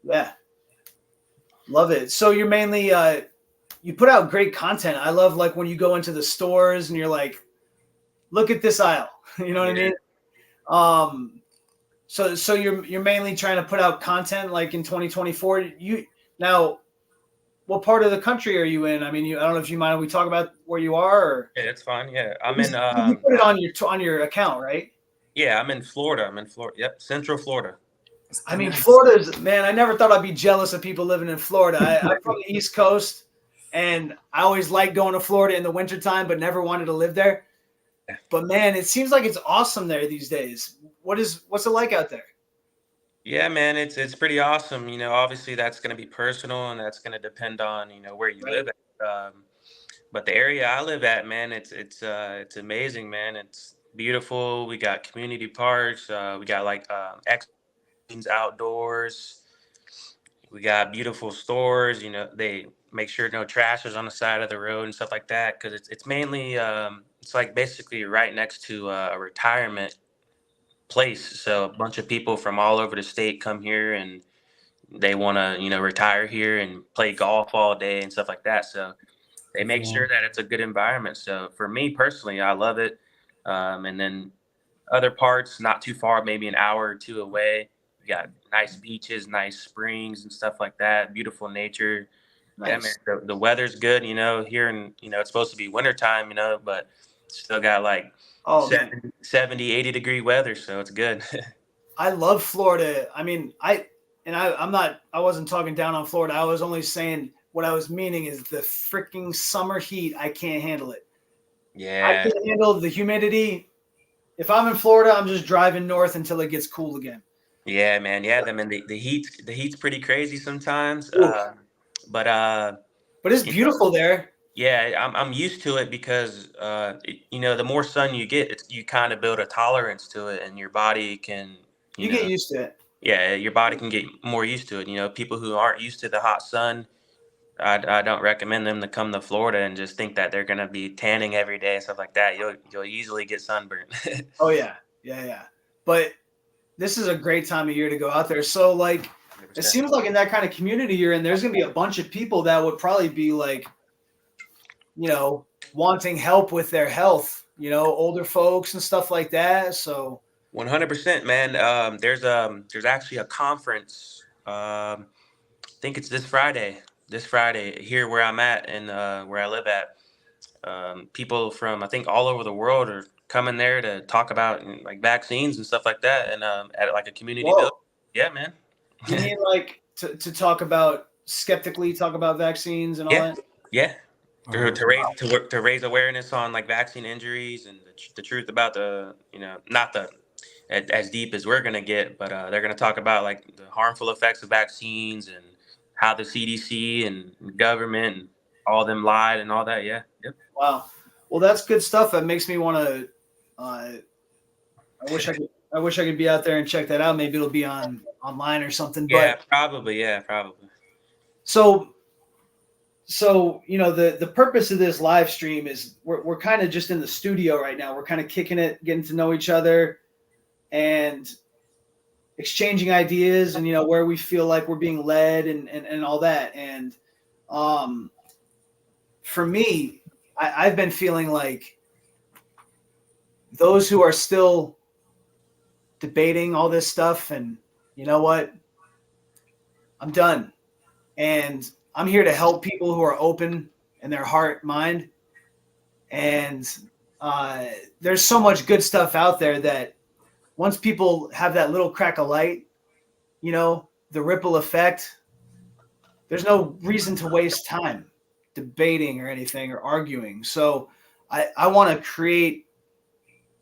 S2: Yeah. Love it. So you're mainly, you put out great content. I love like when you go into the stores and you're like, look at this aisle. You know what I mean? So you're mainly trying to put out content like in 2024. Now, what part of the country are you in? I mean, I don't know if you mind if we talk about where you are. Or
S1: Yeah, it's fine. Yeah, I'm
S2: you
S1: in.
S2: put it on your account, right?
S1: Yeah, I'm in Florida. I'm in Florida. Yep, Central Florida.
S2: I mean, Florida's, man, I never thought I'd be jealous of people living in Florida. I'm from the East Coast, and I always liked going to Florida in the wintertime, but never wanted to live there. But man, it seems like it's awesome there these days. What's it like out there?
S1: Yeah, man, it's pretty awesome. Obviously that's going to be personal, and that's going to depend on where you
S2: Right.
S1: live at. But the area I live at, man, it's amazing, man. It's beautiful. We got community parks. We got like exercise outdoors. We got beautiful stores. They make sure no trash is on the side of the road and stuff like that, because it's mainly it's like basically right next to a retirement place. So a bunch of people from all over the state come here and they want to retire here and play golf all day and stuff like that. So they make sure that it's a good environment. So for me personally, I love it. And then other parts, not too far, maybe an hour or two away, you got nice beaches, nice springs and stuff like that. Beautiful nature. Yeah, man.
S2: Nice.
S1: The weather's good. Here, and it's supposed to be wintertime. But still got like
S2: Oh man,
S1: 70, 80-degree weather, so it's good.
S2: I love Florida. I mean, I wasn't talking down on Florida. I was only saying what I was meaning is the freaking summer heat. I can't handle it. I
S1: Yeah.
S2: can't handle the humidity. If I'm in Florida, I'm just driving north until it gets cool again.
S1: Yeah, man. Yeah, I mean the heat's pretty crazy sometimes.
S2: Ooh.
S1: But
S2: But it's
S1: you know,
S2: beautiful there.
S1: yeah, I'm used to it because the more sun you get, you kind of build a tolerance to it, and your body can,
S2: You get used to it.
S1: yeah, your body can get more used to it. People who aren't used to the hot sun, I don't recommend them to come to Florida and just think that they're gonna be tanning every day and stuff like that. You'll easily get sunburned.
S2: Oh yeah, yeah. But this is a great time of year to go out there. So like, it
S1: 100%.
S2: seems like in that kind of community you're in, there's gonna be a bunch of people that would probably be like, wanting help with their health. Older folks and stuff like that. So
S1: 100%, man. There's actually a conference. I think it's this Friday. This Friday here where I'm at and where I live at. People from I think all over the world are coming there to talk about like vaccines and stuff like that, and at like a community
S2: whoa.
S1: building. Yeah, man.
S2: You mean like to talk about skeptically talk about vaccines and all
S1: Yeah,
S2: that?
S1: yeah. To raise awareness on like vaccine injuries and the truth about the not the as deep as we're gonna get, but they're gonna talk about like the harmful effects of vaccines and how the CDC and government and all them lied and all that. Yeah, yep.
S2: Wow. Well, that's good stuff. That makes me want to. I wish I could. I wish I could be out there and check that out. Maybe it'll be online or something.
S1: Yeah,
S2: But
S1: probably. Yeah, probably.
S2: so the purpose of this live stream is we're kind of just in the studio right now. We're kind of kicking it, getting to know each other, and exchanging ideas, and where we feel like we're being led, and all that. And for me, I've been feeling like those who are still debating all this stuff, and you know what? I'm done. And I'm here to help people who are open in their heart, mind. And there's so much good stuff out there that once people have that little crack of light, the ripple effect, there's no reason to waste time debating or anything or arguing. So I want to create,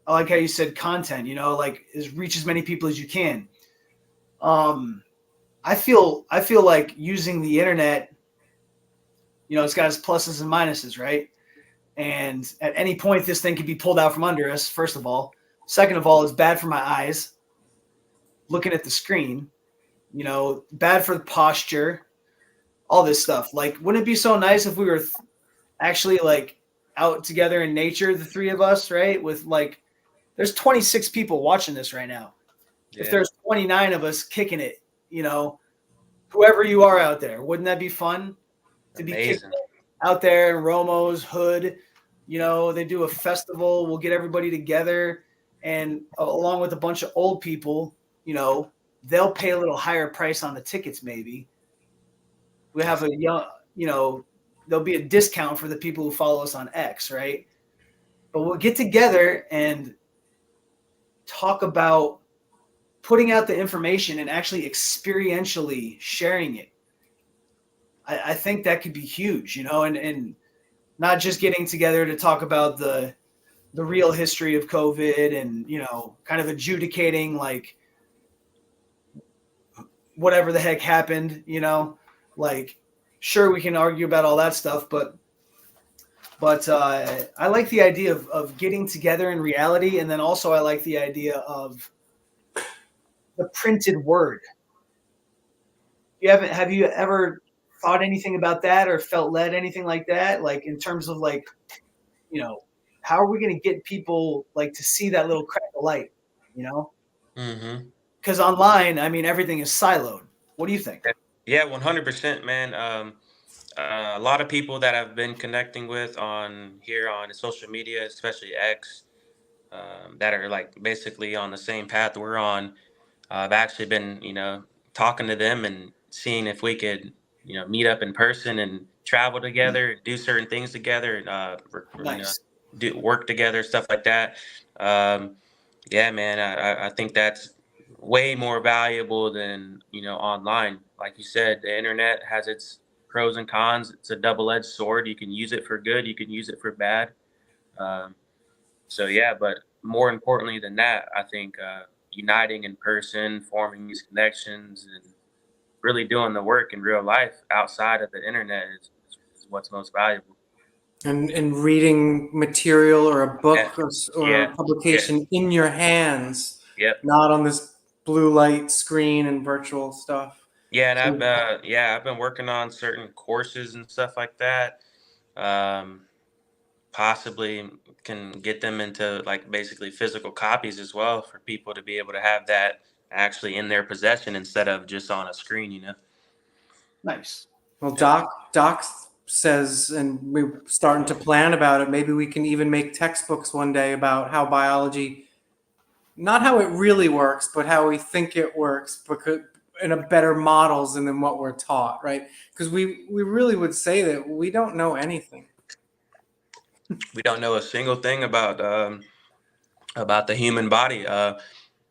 S2: I like how you said content, like reach as many people as you can. I feel like using the internet, it's got its pluses and minuses, right? And at any point, this thing could be pulled out from under us, first of all. Second of all, it's bad for my eyes looking at the screen, bad for the posture, all this stuff. Like, wouldn't it be so nice if we were actually like out together in nature, the three of us, right? With like, there's 26 people watching this right now. If
S1: Yeah.
S2: there's 29 of us kicking it, whoever you are out there, wouldn't that be fun to be kicking
S1: Amazing.
S2: it out there in Romo's hood? They do a festival. We'll get everybody together, and along with a bunch of old people, they'll pay a little higher price on the tickets. Maybe we have a young, there'll be a discount for the people who follow us on X, right? But we'll get together and talk about putting out the information and actually experientially sharing it. I think that could be huge, and not just getting together to talk about the real history of COVID and, kind of adjudicating like whatever the heck happened, like sure we can argue about all that stuff, but I like the idea of getting together in reality. And then also I like the idea of the printed word. Have you ever thought anything about that or felt led anything like that? Like in terms of like, how are we going to get people like to see that little crack of light,
S1: Mm-hmm.
S2: because online, I mean, everything is siloed. What do you think?
S1: Yeah, 100%, man. A lot of people that I've been connecting with on here on social media, especially X, that are like basically on the same path we're on. I've actually been, talking to them and seeing if we could, meet up in person and travel together, do certain things together, and
S2: Nice.
S1: do work together, stuff like that. Um, yeah, man, I think that's way more valuable than online. Like you said, the internet has its pros and cons. It's a double-edged sword. You can use it for good. You can use it for bad. Um, so yeah, but more importantly than that, I think uniting in person, forming these connections, and really doing the work in real life outside of the internet is what's most valuable.
S3: And reading material or a
S1: Yeah,
S3: book or
S1: yeah,
S3: a
S1: yeah,
S3: publication in your hands,
S1: yep,
S3: not on this blue light screen and virtual stuff.
S1: yeah. And
S3: So,
S1: I've been working on certain courses and stuff like that. Um, Possibly can get them into like basically physical copies as well for people to be able to have that actually in their possession instead of just on a screen.
S2: Nice.
S3: well,
S1: Yep.
S3: Doc says, and we're starting to plan about it. Maybe we can even make textbooks one day about how biology, not how it really works, but how we think it works, because in a better models than what we're taught, right? Because we really would say that we don't know anything.
S1: We don't know a single thing about the human body. The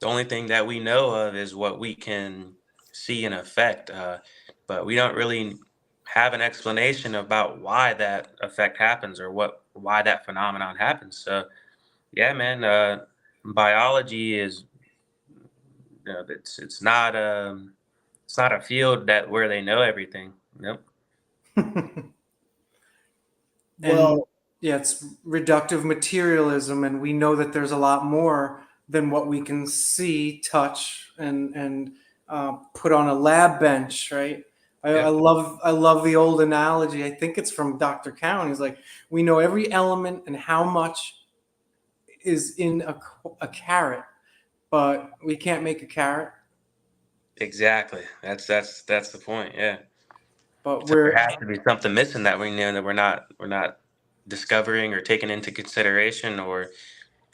S1: only thing that we know of is what we can see and affect, but we don't really have an explanation about why that effect happens or why that phenomenon happens. So yeah, man, biology is it's not a field that where they know everything. Nope.
S3: And
S2: Well,
S3: yeah, it's reductive materialism, and we know that there's a lot more than what we can see, touch, and put on a lab bench, right?
S1: Yep.
S3: I love the old analogy. I think it's from Dr. Cowan. He's like, we know every element and how much is in a carrot, but we can't make a carrot.
S1: Exactly. That's the point. Yeah.
S3: But
S1: So there
S3: we're
S1: has to be something missing that we know that we're not discovering or taking into consideration, or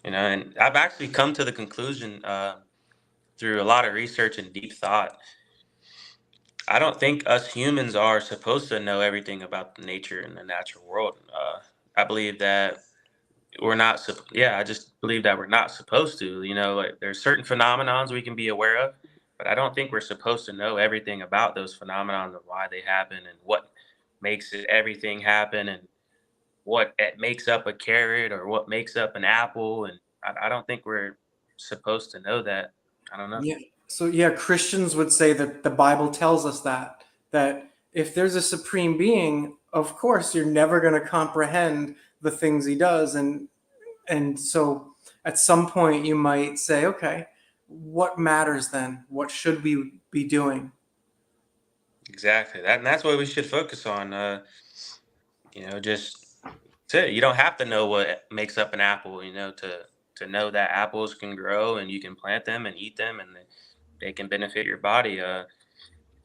S1: and I've actually come to the conclusion through a lot of research and deep thought. I don't think us humans are supposed to know everything about the nature and the natural world. I believe that we're not. Yeah, I just believe that we're not supposed to. Like there's certain phenomenons we can be aware of, but I don't think we're supposed to know everything about those phenomenons and why they happen and what makes everything happen and what it makes up a carrot or what makes up an apple. And I don't think we're supposed to know that. I don't know.
S3: Yeah. So yeah, Christians would say that the Bible tells us that if there's a supreme being, of course you're never going to comprehend the things he does, and so at some point you might say, okay, what matters then? What should we be doing?
S1: Exactly. That's what we should focus on. Just that's it. You don't have to know what makes up an apple, to know that apples can grow and you can plant them and eat them and they can benefit your body.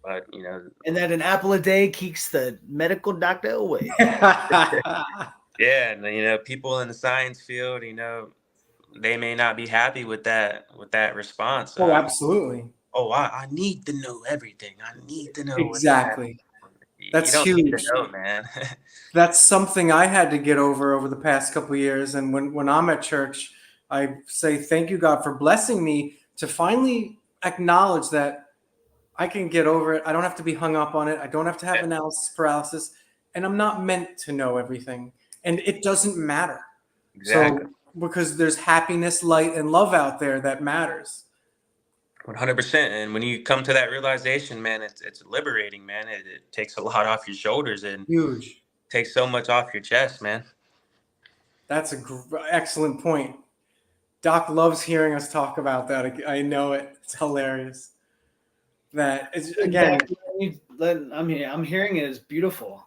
S1: But
S2: And that an apple a day keeps the medical doctor away.
S1: yeah, and people in the science field, they may not be happy with that response.
S3: Oh, absolutely.
S1: Oh, I need to know everything. I need to know what's happening.
S3: Exactly.
S1: You
S3: That's
S1: don't need to
S3: huge.
S1: know, man.
S3: That's something I had to get over the past couple of years. And when I'm at church, I say, thank you, God, for blessing me to finally acknowledge that I can get over it. I don't have to be hung up on it. I don't have to have analysis paralysis. And I'm not meant to know everything. And it doesn't matter.
S1: Exactly.
S3: So, because there's happiness, light, and love out there that matters.
S1: 100%. And when you come to that realization, man, it's liberating, man. It takes a lot off your shoulders and
S3: Huge.
S1: takes so much off your chest, man.
S3: That's an excellent point. Doc loves hearing us talk about that. I know it. It's hilarious. That is, again,
S2: I'm hearing it as beautiful.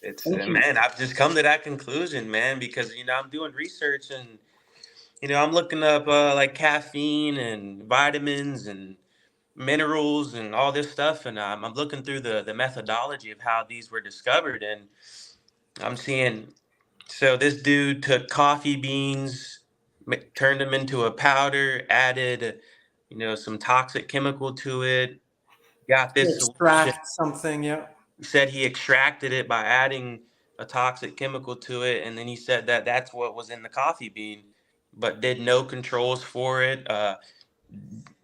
S1: It's man, I've just come to that conclusion, man, because I'm doing research and I'm looking up like caffeine and vitamins and minerals and all this stuff, and I'm looking through the methodology of how these were discovered, and I'm seeing so this dude took coffee beans, turned them into a powder, added some toxic chemical to it, got this solution.
S3: extract something. Yeah.
S1: He said he extracted it by adding a toxic chemical to it, and then he said that that's what was in the coffee bean, but did no controls for it.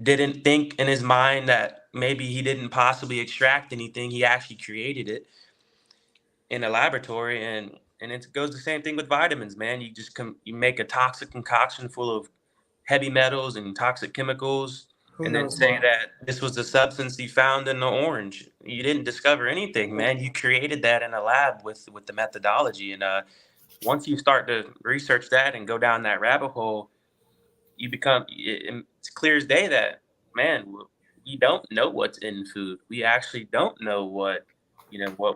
S1: Didn't think in his mind that maybe he didn't possibly extract anything. He actually created it in a laboratory, and it goes the same thing with vitamins, man. You just you make a toxic concoction full of heavy metals and toxic chemicals, and then say that this was the substance you found in the orange. You didn't discover anything, man. You created that in a lab with the methodology. And once you start to research that and go down that rabbit hole, it's clear as day that, man, we don't know what's in food. We actually don't know what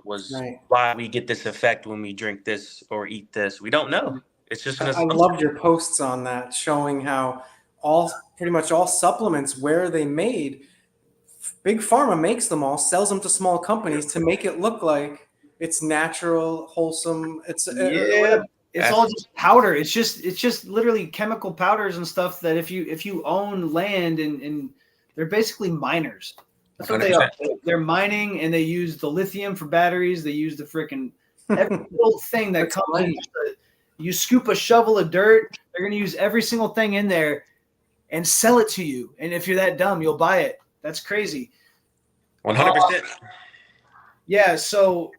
S1: was why we get this effect when we drink this or eat this. We don't know. It's just an assumption.
S3: I loved your posts on that, showing how pretty much all supplements, where they made, big pharma makes them all, sells them to small companies to make it look like it's natural, wholesome. It's
S2: all just powder. It's just literally chemical powders and stuff that if you own land and they're basically miners. That's what 100%. They are. They're mining, and they use the lithium for batteries. They use the freaking every little thing that comes in. You scoop a shovel of dirt, they're going to use every single thing in there and sell it to you. And if you're that dumb, you'll buy it. That's crazy.
S1: 100%.
S2: Yeah. So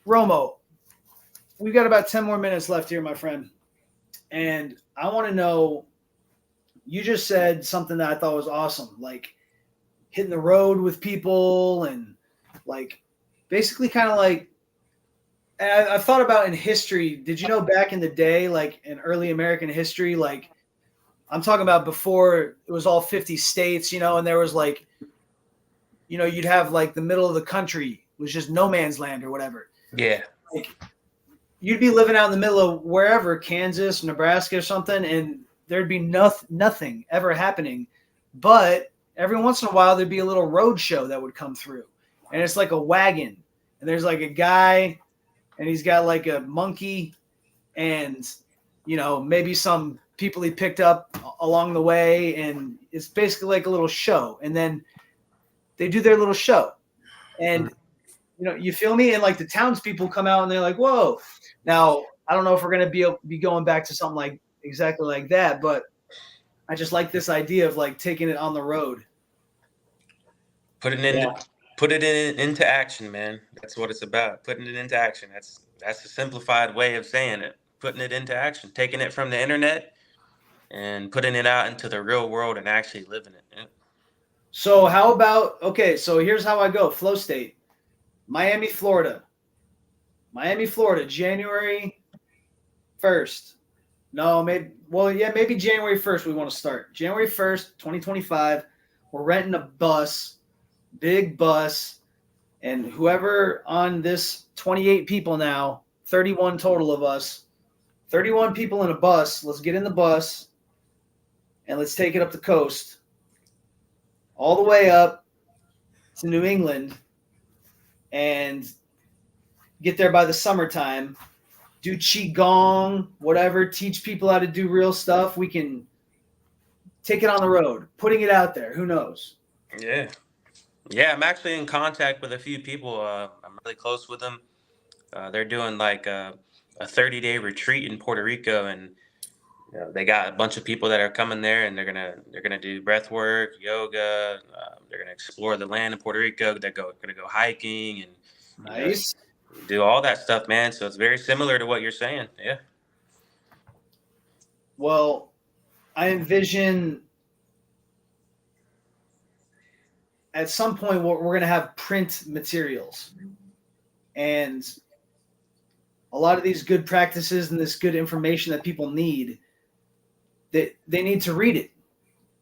S2: Romo, we've got about 10 more minutes left here, my friend. And I want to know, you just said something that I thought was awesome, like hitting the road with people and like basically kind of like, and I've thought about in history, did you know back in the day, like in early American history, like I'm talking about before it was all 50 states, and there was like, you'd have like the middle of the country was just no man's land or whatever.
S1: Yeah.
S2: Like you'd be living out in the middle of wherever, Kansas, Nebraska or something, and there'd be nothing ever happening. But every once in a while, there'd be a little road show that would come through. And it's like a wagon. And there's like a guy, and he's got like a monkey and, maybe some people he picked up along the way. And it's basically like a little show. And then they do their little show. And, you feel me? And like the townspeople come out and they're like, whoa. Now, I don't know if we're going to be going back to something like exactly like that, but I just like this idea of like taking it on the road.
S1: Put it into action, man. That's what it's about. Putting it into action. That's a simplified way of saying it. Putting it into action, taking it from the internet and putting it out into the real world and actually living it. Yeah.
S2: So how about, okay, so here's how I go. Flow state, Miami, Florida, January 1st. No, maybe January 1st we want to start. January 1st, 2025, we're renting a bus, big bus, and whoever on this 28 people now, 31 total of us, 31 people in a bus, let's get in the bus and let's take it up the coast, all the way up to New England, and get there by the summertime, do Qigong, whatever, teach people how to do real stuff. We can take it on the road, putting it out there. Who knows?
S1: Yeah. Yeah, I'm actually in contact with a few people. I'm really close with them. They're doing like a 30-day retreat in Puerto Rico, and they got a bunch of people that are coming there, and they're gonna do breath work, yoga. They're gonna explore the land in Puerto Rico. Gonna go hiking and
S2: Nice.
S1: do all that stuff, man. So it's very similar to what you're saying. Yeah.
S2: Well, I envision at some point we're going to have print materials, and a lot of these good practices and this good information that people need, that they need to read it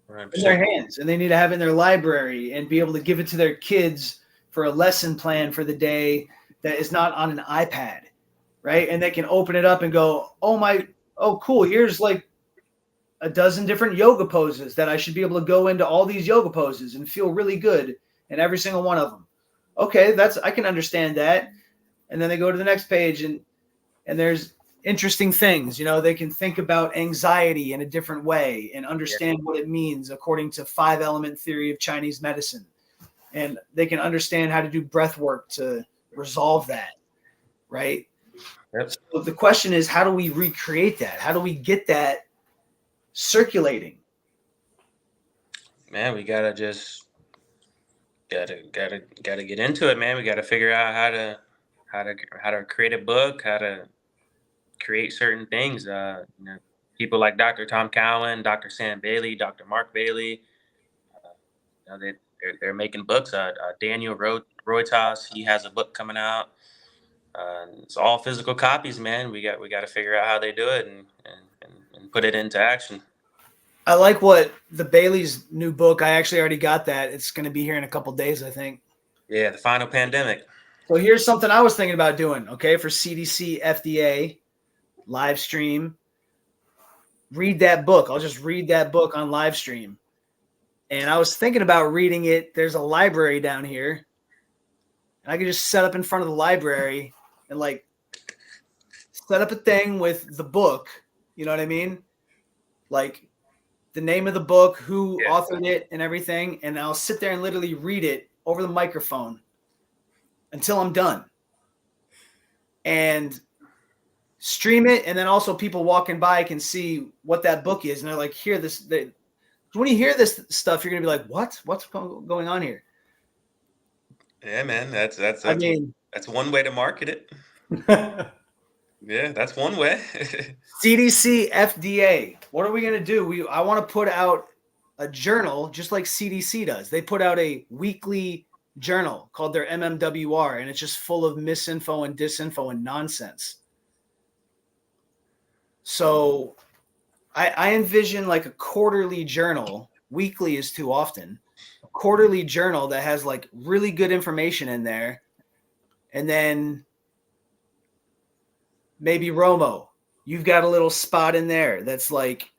S2: in their
S1: 100%.
S2: hands, and they need to have it in their library and be able to give it to their kids for a lesson plan for the day that is not on an iPad, right? And they can open it up and go, oh cool, here's like a dozen different yoga poses that I should be able to go into all these yoga poses and feel really good in every single one of them. Okay, I can understand that. And then they go to the next page, and there's interesting things. They can think about anxiety in a different way and understand what it means according to 5-element theory of Chinese medicine. And they can understand how to do breath work to resolve that, right?
S1: Yep.
S2: So the question is, how do we recreate that? How do we get that circulating?
S1: Man, we gotta just gotta get into it, man. We gotta figure out how to create a book, how to create certain things. People like Dr. Tom Cowan, Dr. Sam Bailey, Dr. Mark Bailey. They're making books. Daniel Roitas, he has a book coming out. It's all physical copies, man. We got to figure out how they do it and put it into action.
S2: I like what the Bailey's new book. I actually already got that. It's going to be here in a couple days, I think.
S1: Yeah, the final pandemic.
S2: So here's something I was thinking about doing. Okay, for CDC-FDA live stream. Read that book. I'll just read that book on live stream. And I was thinking about reading it. There's a library down here, and I could just set up in front of the library and like set up a thing with the book. You know what I mean? Like the name of the book, who authored it, and everything. And I'll sit there and literally read it over the microphone until I'm done. And stream it. And then also people walking by can see what that book is. And they're like, hear this. When you hear this stuff, you're going to be like, what? What's going on here?
S1: Yeah, man. That's one way to market it. Yeah, that's one way.
S2: CDC-FDA. What are we going to do? I want to put out a journal just like CDC does. They put out a weekly journal called their MMWR, and it's just full of misinfo and disinfo and nonsense. So I envision like a quarterly journal. Weekly is too often. A quarterly journal that has like really good information in there. And then maybe Romo, you've got a little spot in there that's like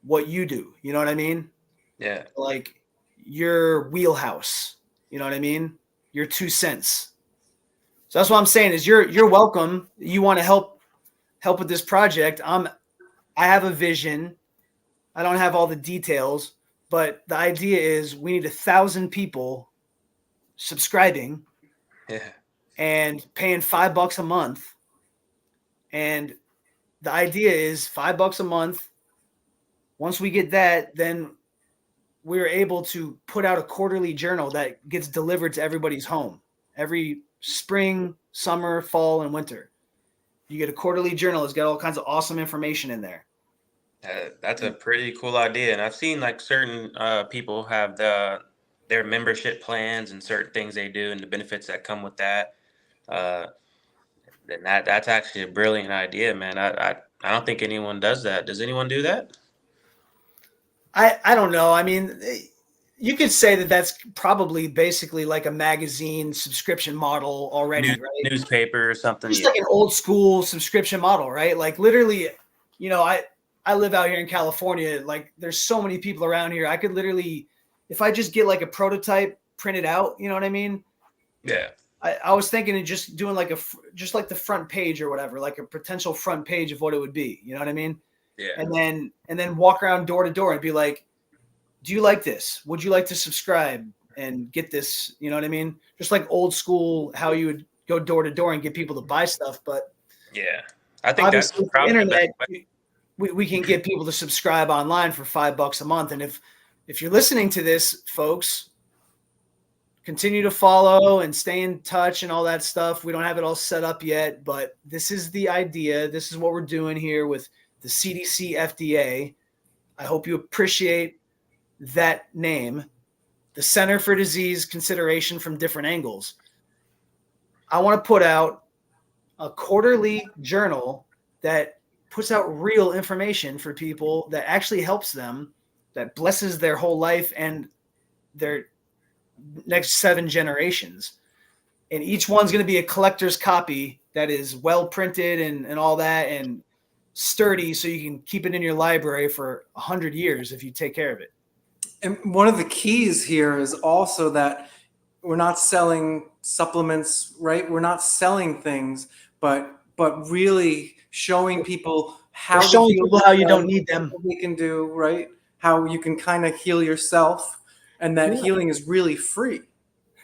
S2: what you do. You know what I mean?
S1: Yeah.
S2: Like your wheelhouse. You know what I mean? Your 2 cents. So that's what I'm saying is you're welcome. You want to help with this project. I have a vision. I don't have all the details, but the idea is we need 1,000 people subscribing
S1: Yeah.
S2: and paying $5 a month. And the idea is $5 a month. Once we get that, then we're able to put out a quarterly journal that gets delivered to everybody's home every spring, summer, fall, and winter. You get a quarterly journal. It's got all kinds of awesome information in there.
S1: That's a pretty cool idea, and I've seen like certain people have their membership plans and certain things they do and the benefits that come with that. Uh, and that's actually a brilliant idea, man. I don't think anyone does that. Does anyone do that?
S2: I don't know. I mean, you could say that that's probably basically like a magazine subscription model already, right?
S1: Newspaper or something.
S2: Just
S1: Yeah.
S2: like an old school subscription model, right? Like literally, I live out here in California. Like there's so many people around here. I could literally, if I just get like a prototype printed out, you know what I mean?
S1: Yeah.
S2: I was thinking of just doing like just like the front page or whatever, like a potential front page of what it would be. You know what I mean?
S1: Yeah.
S2: And then walk around door to door and be like, do you like this? Would you like to subscribe and get this? You know what I mean? Just like old school, how you would go door to door and get people to buy stuff. But
S1: Yeah. I think that's
S2: obviously, with the
S1: probably the best
S2: internet,
S1: way.
S2: we can get people to subscribe online for $5 a month. And if you're listening to this, folks, continue to follow and stay in touch and all that stuff. We don't have it all set up yet, but this is the idea. This is what we're doing here with the CDC-FDA. I hope you appreciate that name, the Center for Disease Consideration from Different Angles. I want to put out a quarterly journal that puts out real information for people that actually helps them, that blesses their whole life and their next 7 generations. And each one's going to be a collector's copy that is well printed and all that and sturdy, so you can keep it in your library for 100 years if you take care of it.
S3: And one of the keys here is also that we're not selling supplements, right? We're not selling things, but really showing people how
S2: We're showing people how you don't need them.
S3: What we can do, right? How you can kind of heal yourself, and that healing is really free.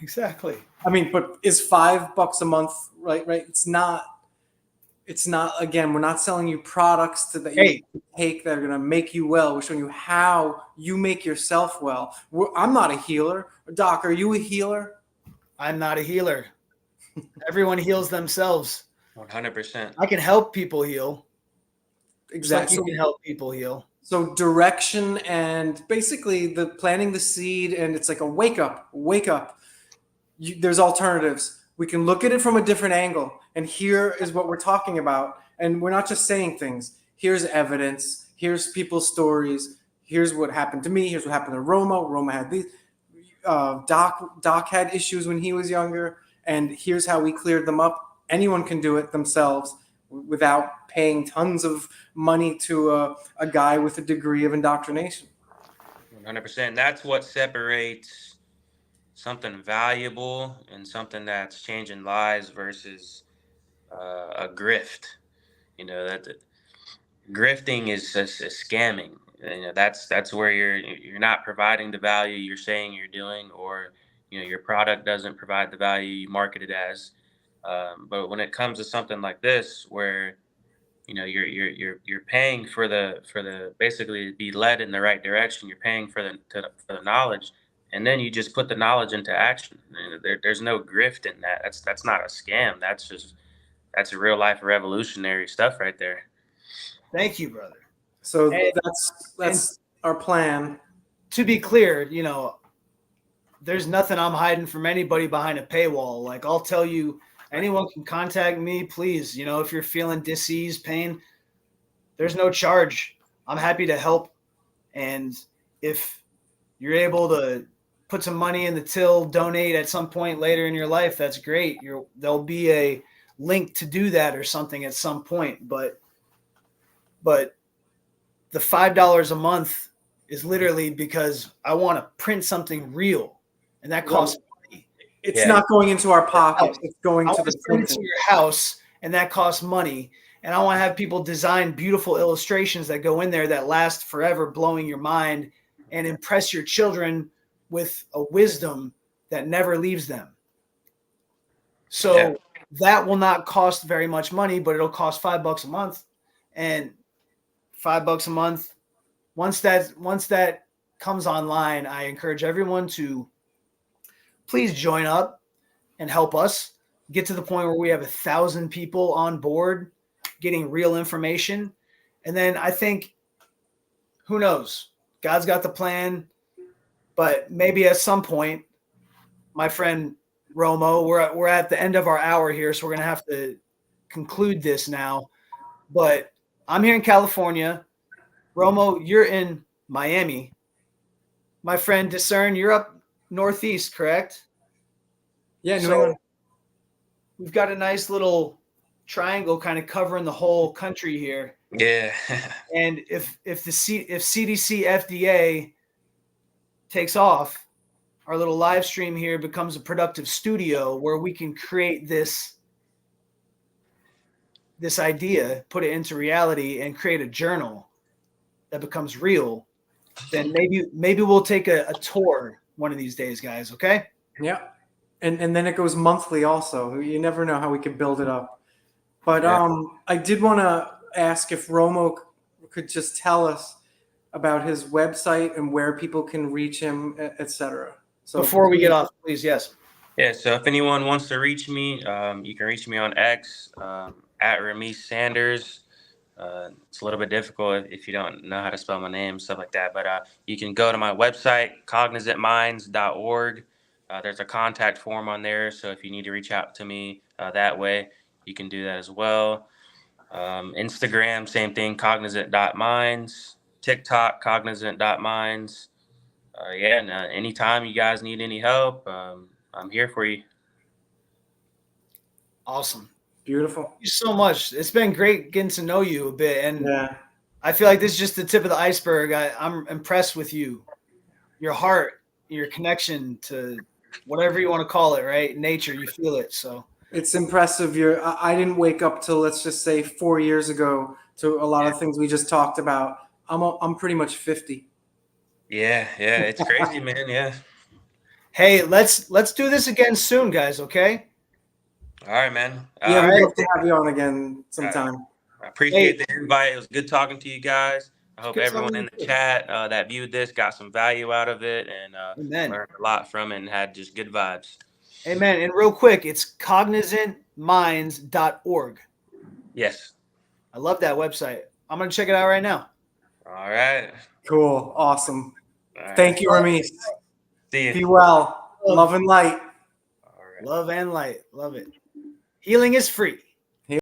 S2: Exactly.
S3: I mean, but is $5 a month, right? It's not. Again, we're not selling you products that you take that are going to make you well. We're showing you how you make yourself well. I'm not a healer. Doc, are you a healer?
S2: I'm not a healer. Everyone heals themselves.
S1: 100%.
S2: I can help people heal.
S3: Exactly.
S2: Like you can help people heal.
S3: So direction and basically the planting the seed, and it's like a wake up. There's alternatives. We can look at it from a different angle. And here is what we're talking about. And we're not just saying things. Here's evidence. Here's people's stories. Here's what happened to me. Here's what happened to Roma. Roma had these. Doc had issues when he was younger. And here's how we cleared them up. Anyone can do it themselves without paying tons of money to a guy with a degree of indoctrination.
S1: 100%. That's what separates something valuable and something that's changing lives versus a grift. You know, that grifting is just scamming. You know, that's where you're not providing the value you're saying you're doing, or your product doesn't provide the value you market it as. But when it comes to something like this, where you're paying for the basically be led in the right direction, you're paying for the knowledge, and then you just put the knowledge into action. There's no grift in that. That's not a scam. That's real life revolutionary stuff right there.
S2: Thank you, brother.
S3: So that's our plan.
S2: To be clear, there's nothing I'm hiding from anybody behind a paywall. Like I'll tell you, anyone can contact me, please. If you're feeling disease, pain, there's no charge. I'm happy to help. And if you're able to put some money in the till, donate at some point later in your life, that's great. There'll be a link to do that or something at some point. But the $5 a month is literally because I want to print something real, and that costs money.
S3: It's not going into our pocket. It's going to the
S2: print to your house, and that costs money. And I want to have people design beautiful illustrations that go in there that last forever, blowing your mind and impress your children with a wisdom that never leaves them. So that will not cost very much money, but it'll cost $5 a month. And $5 a month, once that comes online, I encourage everyone to please join up and help us get to the point where we have 1,000 people on board getting real information. And then I think, who knows? God's got the plan, but maybe at some point, my friend Romo, we're at the end of our hour here, so we're gonna have to conclude this now. But I'm here in California. Romo, you're in Miami. My friend Discern, you're up northeast, correct?
S3: Yeah, New
S2: So
S3: England.
S2: we've got a nice little triangle kind of covering the whole country here.
S1: Yeah.
S2: And if CDC-FDA takes off, our little live stream here becomes a productive studio where we can create this idea, put it into reality, and create a journal that becomes real. Then maybe we'll take a tour one of these days, guys. Okay?
S3: Yeah. And then it goes monthly also. You never know how we could build it up. But
S1: Yeah.
S3: I did want to ask if Romo could just tell us about his website and where people can reach him, etc. So
S2: Before we get off, please, yes.
S1: Yeah, so if anyone wants to reach me, you can reach me on X at Ramesh Sanders. It's a little bit difficult if you don't know how to spell my name, stuff like that. But you can go to my website, cognizantminds.org. There's a contact form on there, so if you need to reach out to me that way, you can do that as well. Instagram, same thing, cognizant.minds. TikTok, cognizant.minds. Yeah, and anytime you guys need any help, I'm here for you.
S2: Awesome.
S3: beautiful.
S2: Thank you so much. It's been great getting to know you a bit. And
S3: Yeah.
S2: I feel like this is just the tip of the iceberg. I'm impressed with you, your heart, your connection to whatever you want to call it, right? Nature, you feel it. So
S3: It's impressive. I didn't wake up till, let's just say, 4 years ago to a lot of things we just talked about. I'm pretty much 50.
S1: Yeah, it's crazy, man. Yeah.
S2: hey, let's do this again soon, guys. Okay.
S1: All right, man.
S3: Yeah, we'd
S2: right.
S3: love to have you on again sometime.
S1: I appreciate the invite. It was good talking to you guys. I hope
S2: good
S1: everyone
S2: talking
S1: in
S2: to
S1: the
S2: you.
S1: chat that viewed this got some value out of it and
S2: Amen.
S1: learned a lot from it and had just good vibes.
S2: Amen. And real quick, it's cognizantminds.org.
S1: Yes.
S2: I love that website. I'm going to check it out right now.
S1: All right.
S3: Cool. Awesome.
S1: All right.
S3: Thank you, Ramesh.
S1: See you.
S3: Be well. Love and light.
S1: All right.
S2: Love and light. Love it. Healing is free.